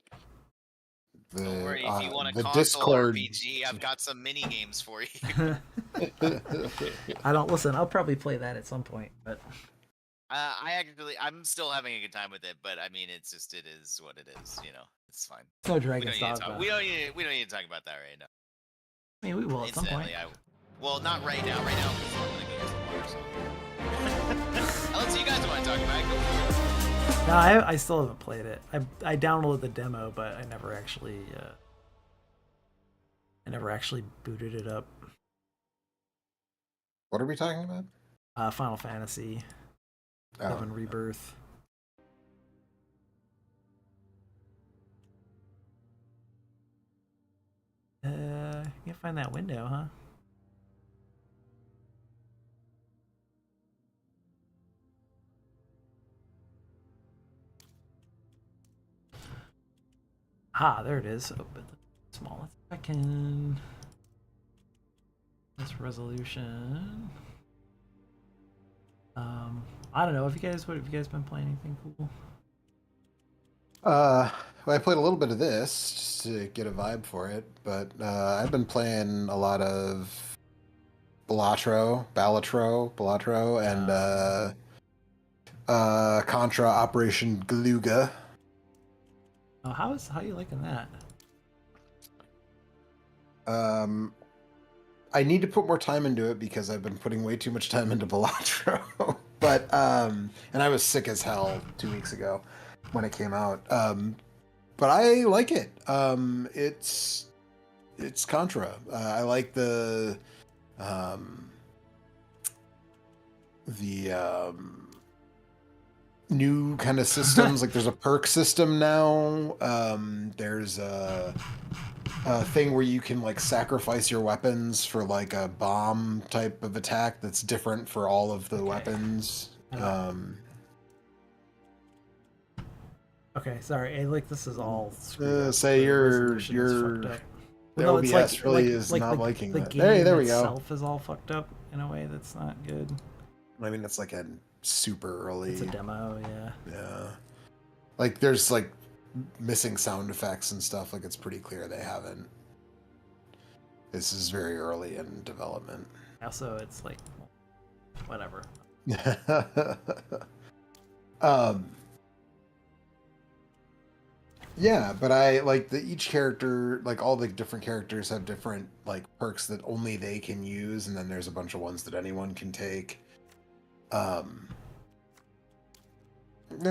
Don't worry, if you want a the console Discord. RPG, I've got some mini games for you. I don't listen. I'll probably play that at some point, but I'm still having a good time with it, but I mean, it is what it is. You know, it's fine. it's no We Dragon's don't, need to Dogma. talk, we don't need to talk about that right now. I mean, we will at some point. Incidentally, well, not right now. Right now, because I'm gonna go get some water. So. Unless you guys want to talk about it, go for it. No, I still haven't played it. I downloaded the demo, but I never actually booted it up. What are we talking about? Final Fantasy Oh, 7 Rebirth. You can't find that window, huh? Ah, there it is. Open the smallest second. This resolution. I don't know. What have you guys been playing anything cool? well, I played a little bit of this just to get a vibe for it, but I've been playing a lot of Balatro, and Contra Operation Galuga. Oh, how you liking that? I need to put more time into it because I've been putting way too much time into Balatro. But and I was sick as hell 2 weeks ago when it came out. But I like it. It's Contra. I like the new kind of systems. Like there's a perk system now. There's a thing where you can like sacrifice your weapons for like a bomb type of attack that's different for all of the weapons. Okay, sorry. Like this is all. Say your the OBS really is not liking that. There we go. Itself is all fucked up in a way that's not good. I mean, it's like a super early. It's a demo, yeah. Yeah, like there's like missing sound effects and stuff. Like it's pretty clear they haven't. This is very early in development. Also, it's like whatever. Yeah, but I like each character, like all the different characters have different like perks that only they can use, and then there's a bunch of ones that anyone can take. Yeah,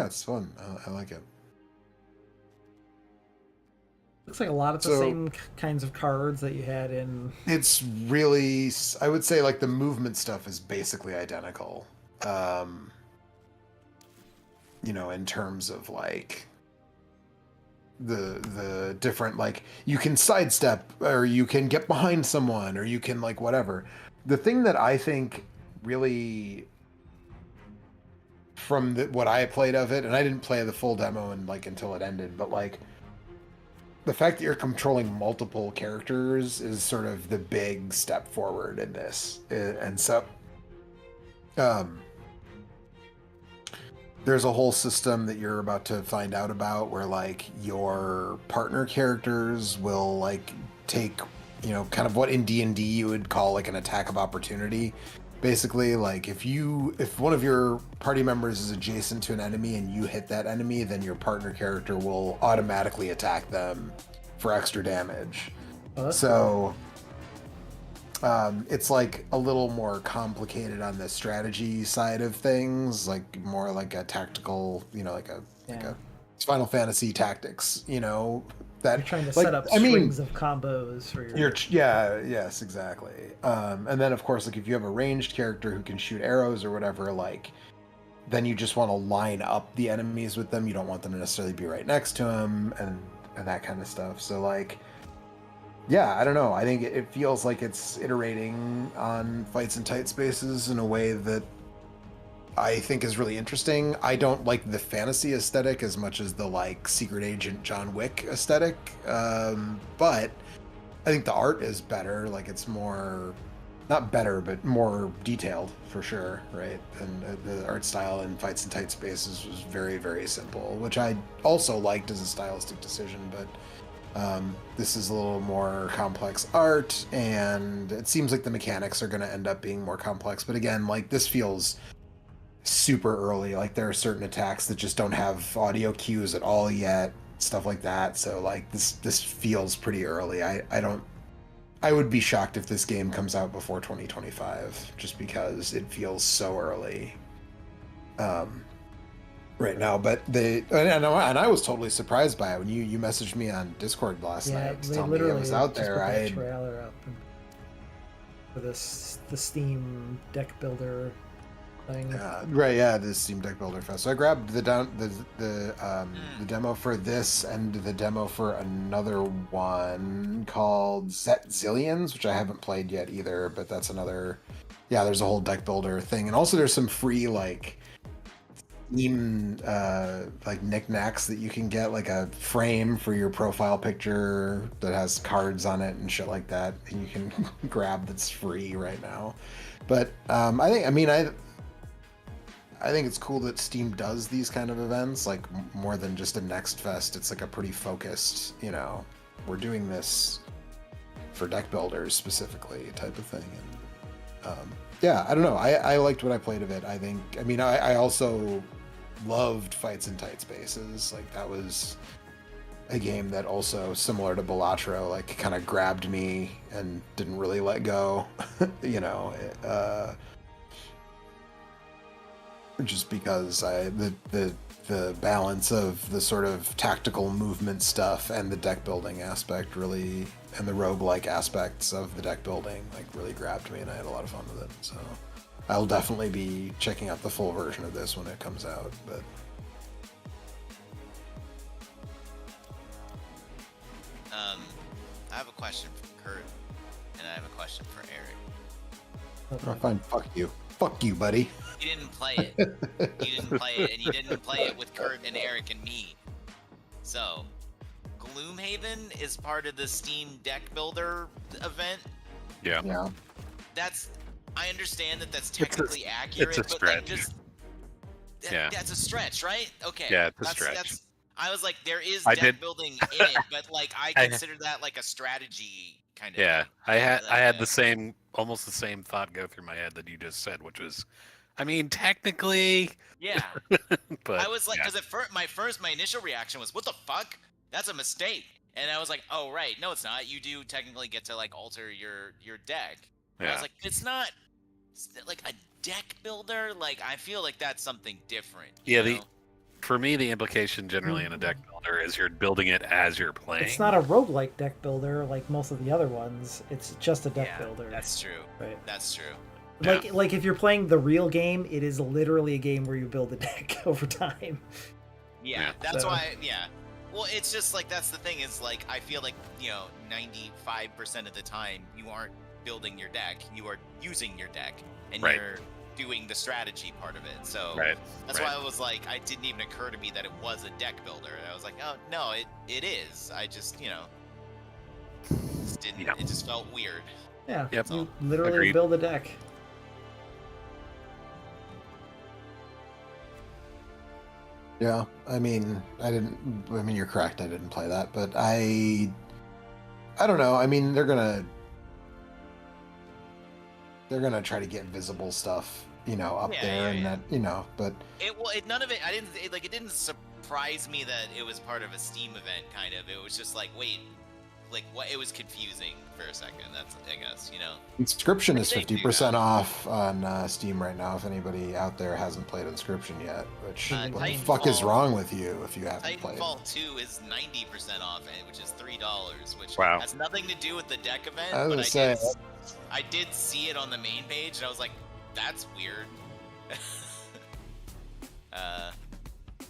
it's fun. I like it. Looks like a lot of the So- same kinds of cards that you had in. It's really, I would say, like the movement stuff is basically identical. In terms of like the different, like you can sidestep or you can get behind someone or you can like whatever. The thing that I think really from what I played of it, and I didn't play the full demo and like until it ended, but like the fact that you're controlling multiple characters is sort of the big step forward in this. And so there's a whole system that you're about to find out about where like your partner characters will like take, kind of what in D&D you would call like an attack of opportunity. Basically, like if one of your party members is adjacent to an enemy and you hit that enemy, then your partner character will automatically attack them for extra damage. Oh, that's So it's like a little more complicated on the strategy side of things, like more like a tactical, it's Final Fantasy Tactics, that You're trying to like, set up I mean, strings of combos for your. yes, exactly. And then of course, like if you have a ranged character who can shoot arrows or whatever, like then you just want to line up the enemies with them. You don't want them to necessarily be right next to them and that kind of stuff. So like, yeah, I don't know. I think it feels like it's iterating on fights in tight spaces in a way that I think is really interesting. I don't like the fantasy aesthetic as much as the like secret agent John Wick aesthetic, but I think the art is better. Like it's more, not better, but more detailed for sure, right? And the art style in fights in tight spaces was very, very simple, which I also liked as a stylistic decision, but this is a little more complex art, and it seems like the mechanics are going to end up being more complex. But again, like this feels super early. Like there are certain attacks that just don't have audio cues at all yet, stuff like that. So like this feels pretty early. I would be shocked if this game comes out before 2025, just because it feels so early. Right now, but and I was totally surprised by it when you messaged me on Discord last night to they tell me it literally was out just there. put that trailer up for the Steam deck builder thing. Right, yeah, the Steam Deck Builder Fest. So I grabbed the demo for this and the demo for another one called Zet Zillions, which I haven't played yet either, but that's another. Yeah, there's a whole deck builder thing, and also there's some free like Steam like knickknacks that you can get, like a frame for your profile picture that has cards on it and shit like that, and you can grab that's free right now. But I think it's cool that Steam does these kind of events, like more than just a Next Fest. It's like a pretty focused, we're doing this for deck builders specifically type of thing. And yeah, I don't know. I liked what I played of it. I also loved Fights in Tight Spaces. Like that was a game that also, similar to Balatro, like kind of grabbed me and didn't really let go. Just because the balance of the sort of tactical movement stuff and the deck building aspect really, and the roguelike aspects of the deck building, like really grabbed me, and I had a lot of fun with it. So I'll definitely be checking out the full version of this when it comes out. But I have a question for Kurt, and I have a question for Eric. oh, fine, fuck you, buddy. You didn't play it. You didn't play it, and you didn't play it with Kurt and Eric and me. So, Gloomhaven is part of the Steam Deck Builder event. Yeah. I understand that's technically accurate, it's a but like stretch. just Yeah. that's a stretch, right? Okay. Yeah, it's a stretch. I was like, there is I deck did- building in it, but like I consider that like a strategy kind of. Yeah, thing. I had Yeah. almost the same thought go through my head that you just said, which was, I mean, technically, Yeah. but I was like, yeah. because my initial reaction was, what the fuck? That's a mistake. And I was like, oh right, no, it's not. You do technically get to like alter your deck. And I Yeah. was like, it's not like a deck builder. Like I feel like that's something different. Yeah, you know? for me, the implication generally in a deck builder builder is you're building it as you're playing. It's not a roguelike deck builder like most of the other ones. It's just a deck Yeah, builder. that's true. Right. That's true. Like if you're playing the real game, it is literally a game where you build a deck over time. Yeah, that's why. Yeah. Well, it's just like that's the thing is like I feel like 95% of the time you aren't building your deck, you are using your deck, and you're doing the strategy part of it. So that's why I was like, it didn't even occur to me that it was a deck builder. I was like, oh no, it is. I just just didn't. It just felt weird. Yeah. Yep. You literally Agreed. build a deck. Yeah, I mean, you're correct. I didn't play that, but I don't know. I mean, they're gonna try to get visible stuff, up there, and that, but none of it. It didn't surprise me that it was part of a Steam event. Kind of. It was just like, wait, like what? It was confusing for a second. That's, I guess, Inscription is 50% off on Steam right now. If anybody out there hasn't played Inscription yet, which what the fuck is wrong with you if you haven't played? Titanfall 2 is 90% off, which is $3, which Wow. has nothing to do with the deck event. I was but gonna say, I did see it on the main page, and I was like, that's weird.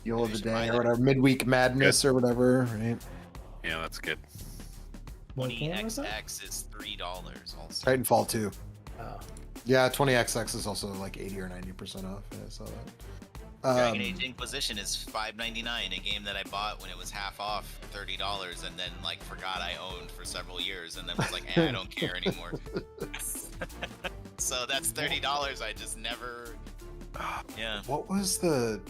Deal of the day or whatever, midweek madness or whatever, right? Yeah, that's good. What game was that? 20XX is $3 also. Titanfall 2. Oh. Yeah, 20XX is also like 80 or 90% off. Yeah, I saw that. Dragon Age Inquisition is $5.99, a game that I bought when it was half off, $30, and then like forgot I owned for several years, and then was like, I don't care anymore. So that's $30. I just never. Yeah. What was the?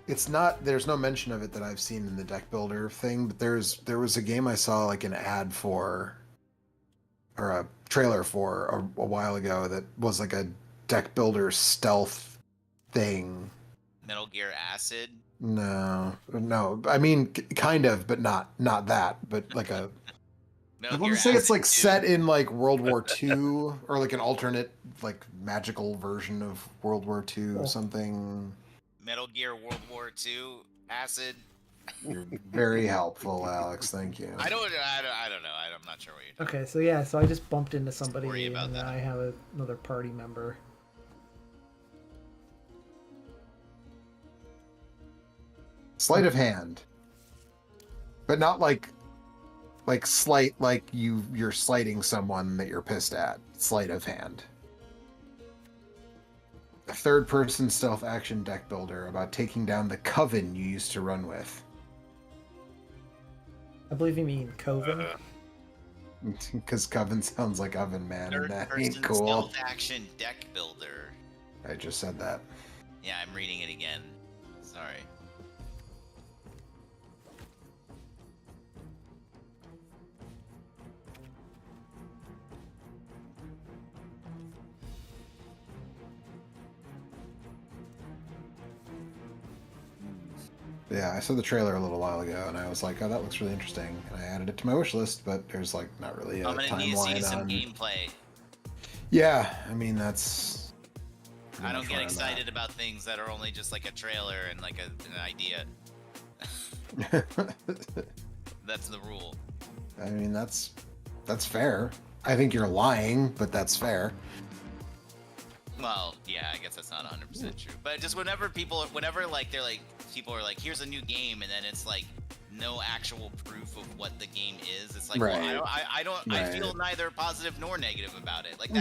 It's not. There's no mention of it that I've seen in the deck builder thing, but there was a game I saw like an ad for, or a trailer for a while ago that was like a deck builder stealth thing. Metal Gear Acid. No. I mean, kind of, but not that. But like a. I want to say it's like set in like World War II or like an alternate like magical version of World War II or something. Metal Gear World War II Acid. You're very helpful, Alex. Thank you. I don't know. I'm not sure what you're talking Okay, so yeah, so I just bumped into somebody worry about and that. I have another party member. Sleight of hand, but not like slight like you're slighting someone that you're pissed at. Sleight of hand. A third-person stealth action deck builder about taking down the coven you used to run with. I believe you mean Coven. Because coven sounds like oven, man, and that ain't Third-person cool. stealth action deck builder. I just said that. Yeah, I'm reading it again. Sorry. Yeah, I saw the trailer a little while ago, and I was like, "Oh, that looks really interesting," and I added it to my wish list. But there's like not really a I'm gonna need to see timeline some on. gameplay. Yeah, I mean that's. I don't get where I'm at. excited about things that are only just like a trailer and like an idea. That's the rule. I mean that's fair. I think you're lying, but that's fair. Well, yeah, I guess that's not 100% true. But just whenever like they're like people are like, here's a new game, and then it's like no actual proof of what the game is. It's like, Right. well, I Right. feel neither positive nor negative about it. Like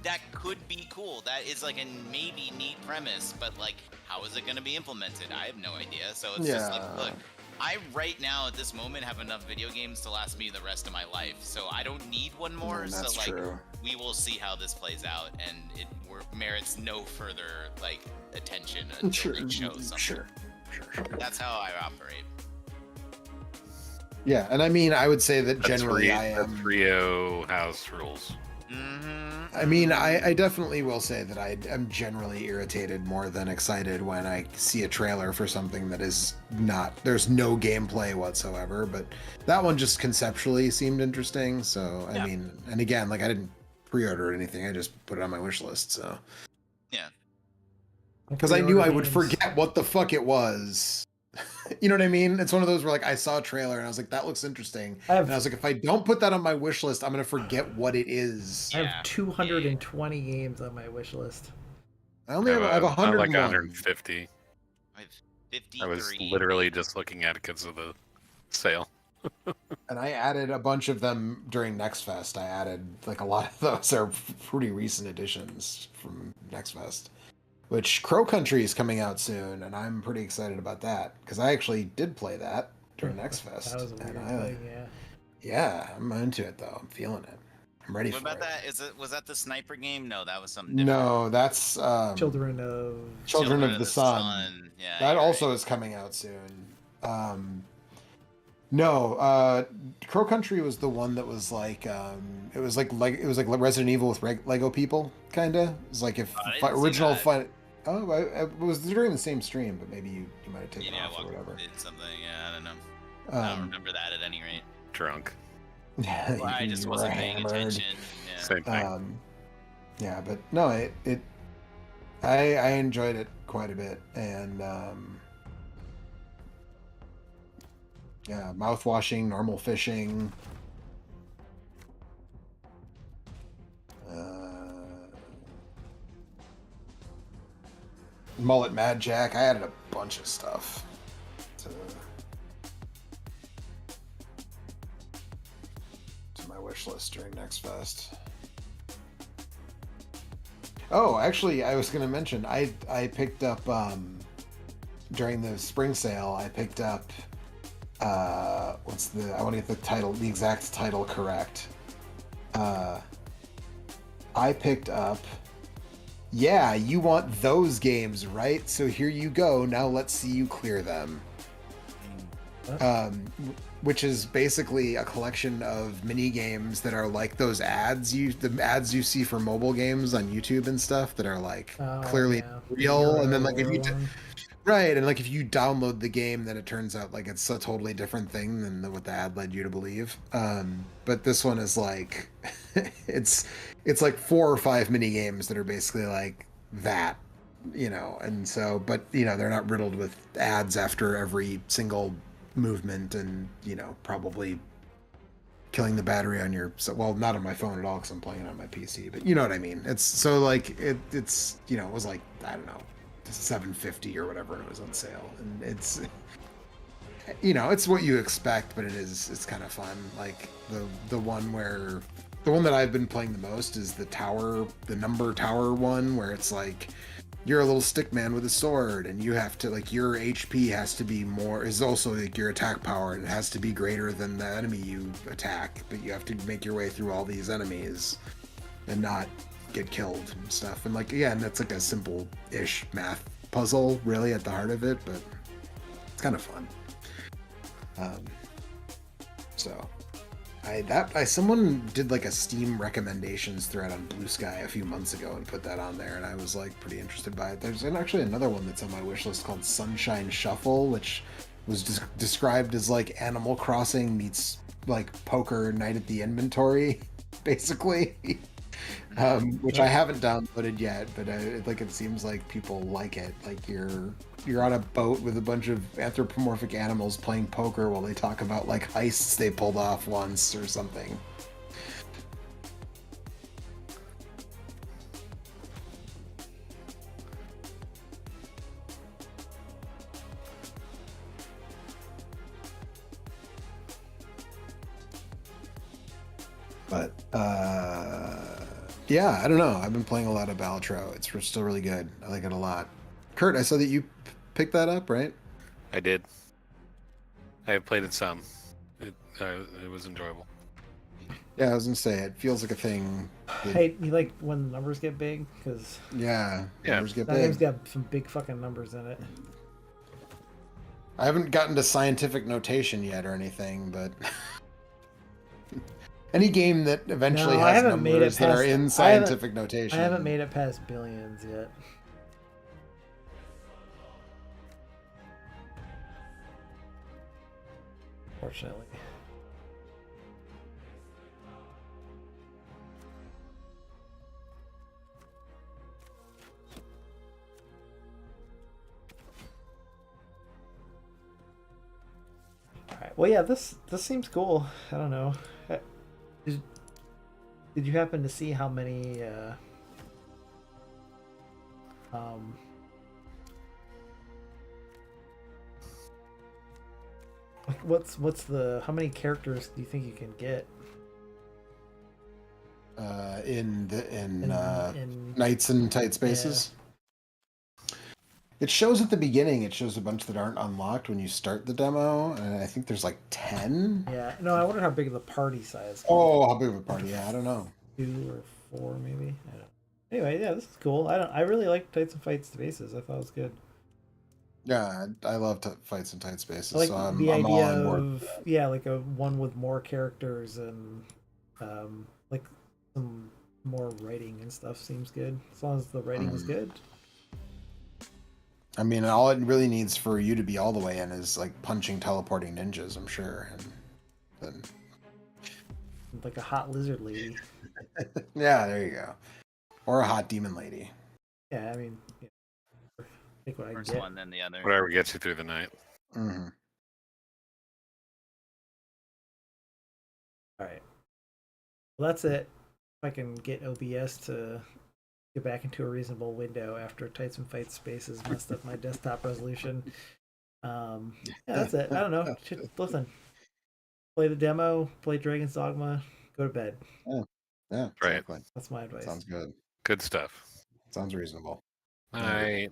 that could be cool. That is like a maybe neat premise, but like, how is it going to be implemented? I have no idea. So it's just like, look, I right now at this moment have enough video games to last me the rest of my life. So I don't need one more. That's so like, true. we will see how this plays out, and it merits no further like attention until they show something. Sure. That's how I operate. Yeah, and I mean, I would say that That's generally I am. Rio house rules. I mean, I definitely will say that I am generally irritated more than excited when I see a trailer for something that is not. There's no gameplay whatsoever, but that one just conceptually seemed interesting. So I mean, and again, like I didn't pre-order anything. I just put it on my wish list. So Yeah. because I knew I would forget what the fuck it was You know what I mean? It's one of those where like I saw a trailer and I was like, that looks interesting. And I was like, if I don't put that on my wish list, I'm gonna forget what it is. I Yeah. have 220 games on my wish list. I only have I have I have like 101. 150. I have 53. I was literally just looking at it because of the sale. And I added a bunch of them during Next Fest. I added like a lot of those are pretty recent additions from Next Fest. Which Crow Country is coming out soon, and I'm pretty excited about that because I actually did play that during Next Fest. That was a weird and thing, yeah. Yeah, I'm into it though. I'm feeling it. I'm ready What for about it. that? Was that the sniper game? No, that was something different. No, that's Children of Children of the Sun. Yeah, That you're also right. is coming out soon. No, Crow Country was the one that was like it was like Resident Evil with Lego people, kinda. It was like if I didn't see original that. fun. Oh, it was during the same stream, but maybe you might have taken Yeah, off or whatever. did something. Yeah, I don't know. I don't remember that at any rate. Drunk. Well, I just you wasn't were paying hammered. attention. Yeah. Same thing. Yeah, but no, I enjoyed it quite a bit, and yeah, mouth washing, normal fishing. Mullet Mad Jack. I added a bunch of stuff to my wish list during Next Fest. Oh, actually, I was going to mention I picked up during the spring sale. I picked up I want to get the exact title correct. I picked up. Yeah, you want those games, right? So here you go. Now let's see you clear them. Which is basically a collection of mini games that are like those the ads you see for mobile games on YouTube and stuff that are like clearly real, and then like if you right, and like if you download the game, then it turns out like it's a totally different thing than what the ad led you to believe. But this one is like it's like 4 or 5 mini games that are basically like that, and so but they're not riddled with ads after every single movement and probably killing the battery on well, not on my phone at all because I'm playing it on my PC, but you know what I mean. It's so like it's it was like, I don't know, $7.50 or whatever, and it was on sale, and it's it's what you expect, but it's kind of fun. Like the one that I've been playing the most is the number tower one, where it's like you're a little stick man with a sword, and you have to like your HP has to be more is also like your attack power, and it has to be greater than the enemy you attack, but you have to make your way through all these enemies and not get killed and stuff. And like, yeah, and that's like a simple-ish math puzzle really at the heart of it, but it's kind of fun. So someone did like a Steam recommendations thread on Blue Sky a few months ago and put that on there, and I was like pretty interested by it. There's actually another one that's on my wish list called Sunshine Shuffle, which was described as like Animal Crossing meets like poker night at the inventory, basically. Which I haven't downloaded yet, but it seems like people like it. Like you're on a boat with a bunch of anthropomorphic animals playing poker while they talk about like heists they pulled off once or something. But yeah, I don't know. I've been playing a lot of Balatro. It's still really good. I like it a lot. Kurt, I saw that you picked that up, right? I did. I have played it some. It was enjoyable. Yeah, I was gonna say it feels like a thing. Hey, you like when the numbers get big? Because numbers get that big. game's got some big fucking numbers in it. I haven't gotten to scientific notation yet or anything, but any game that eventually has numbers that are in scientific notation. I haven't made it past billions yet. Fortunately. Well, yeah, this seems cool. I don't know. Did, did you happen to see how many um like what's the how many characters do you think you can get In in Knights in Tight Spaces? It shows at the beginning, it shows a bunch that aren't unlocked when you start the demo, and I think there's like 10. Yeah, no, I wonder how big of the party size. Oh, how big of a party? Yeah, I don't know. 2 or 4 maybe. I don't know. Anyway, yeah, this is cool. I really like Tights and Fights Spaces. I thought it was good. Yeah, I love fights in tight spaces, I like so I'm the all idea on board. of like a one with more characters and like some more writing and stuff seems good as long as the writing is good. I mean, all it really needs for you to be all the way in is like punching teleporting ninjas, I'm sure, and then Like a hot lizard lady. yeah, there you go, or a hot demon lady. Yeah, I mean, take what I First get. one, then the other. Whatever gets you through the night. Mm-hmm. All right. Well, that's it. If I can get OBS to get back into a reasonable window after Tights and Fights Spaces messed up my desktop resolution. Yeah, that's it. I don't know. Listen, play the demo, play Dragon's Dogma, go to bed. Yeah, Right. exactly. That's my advice. Sounds good. Good stuff. Sounds reasonable. All right.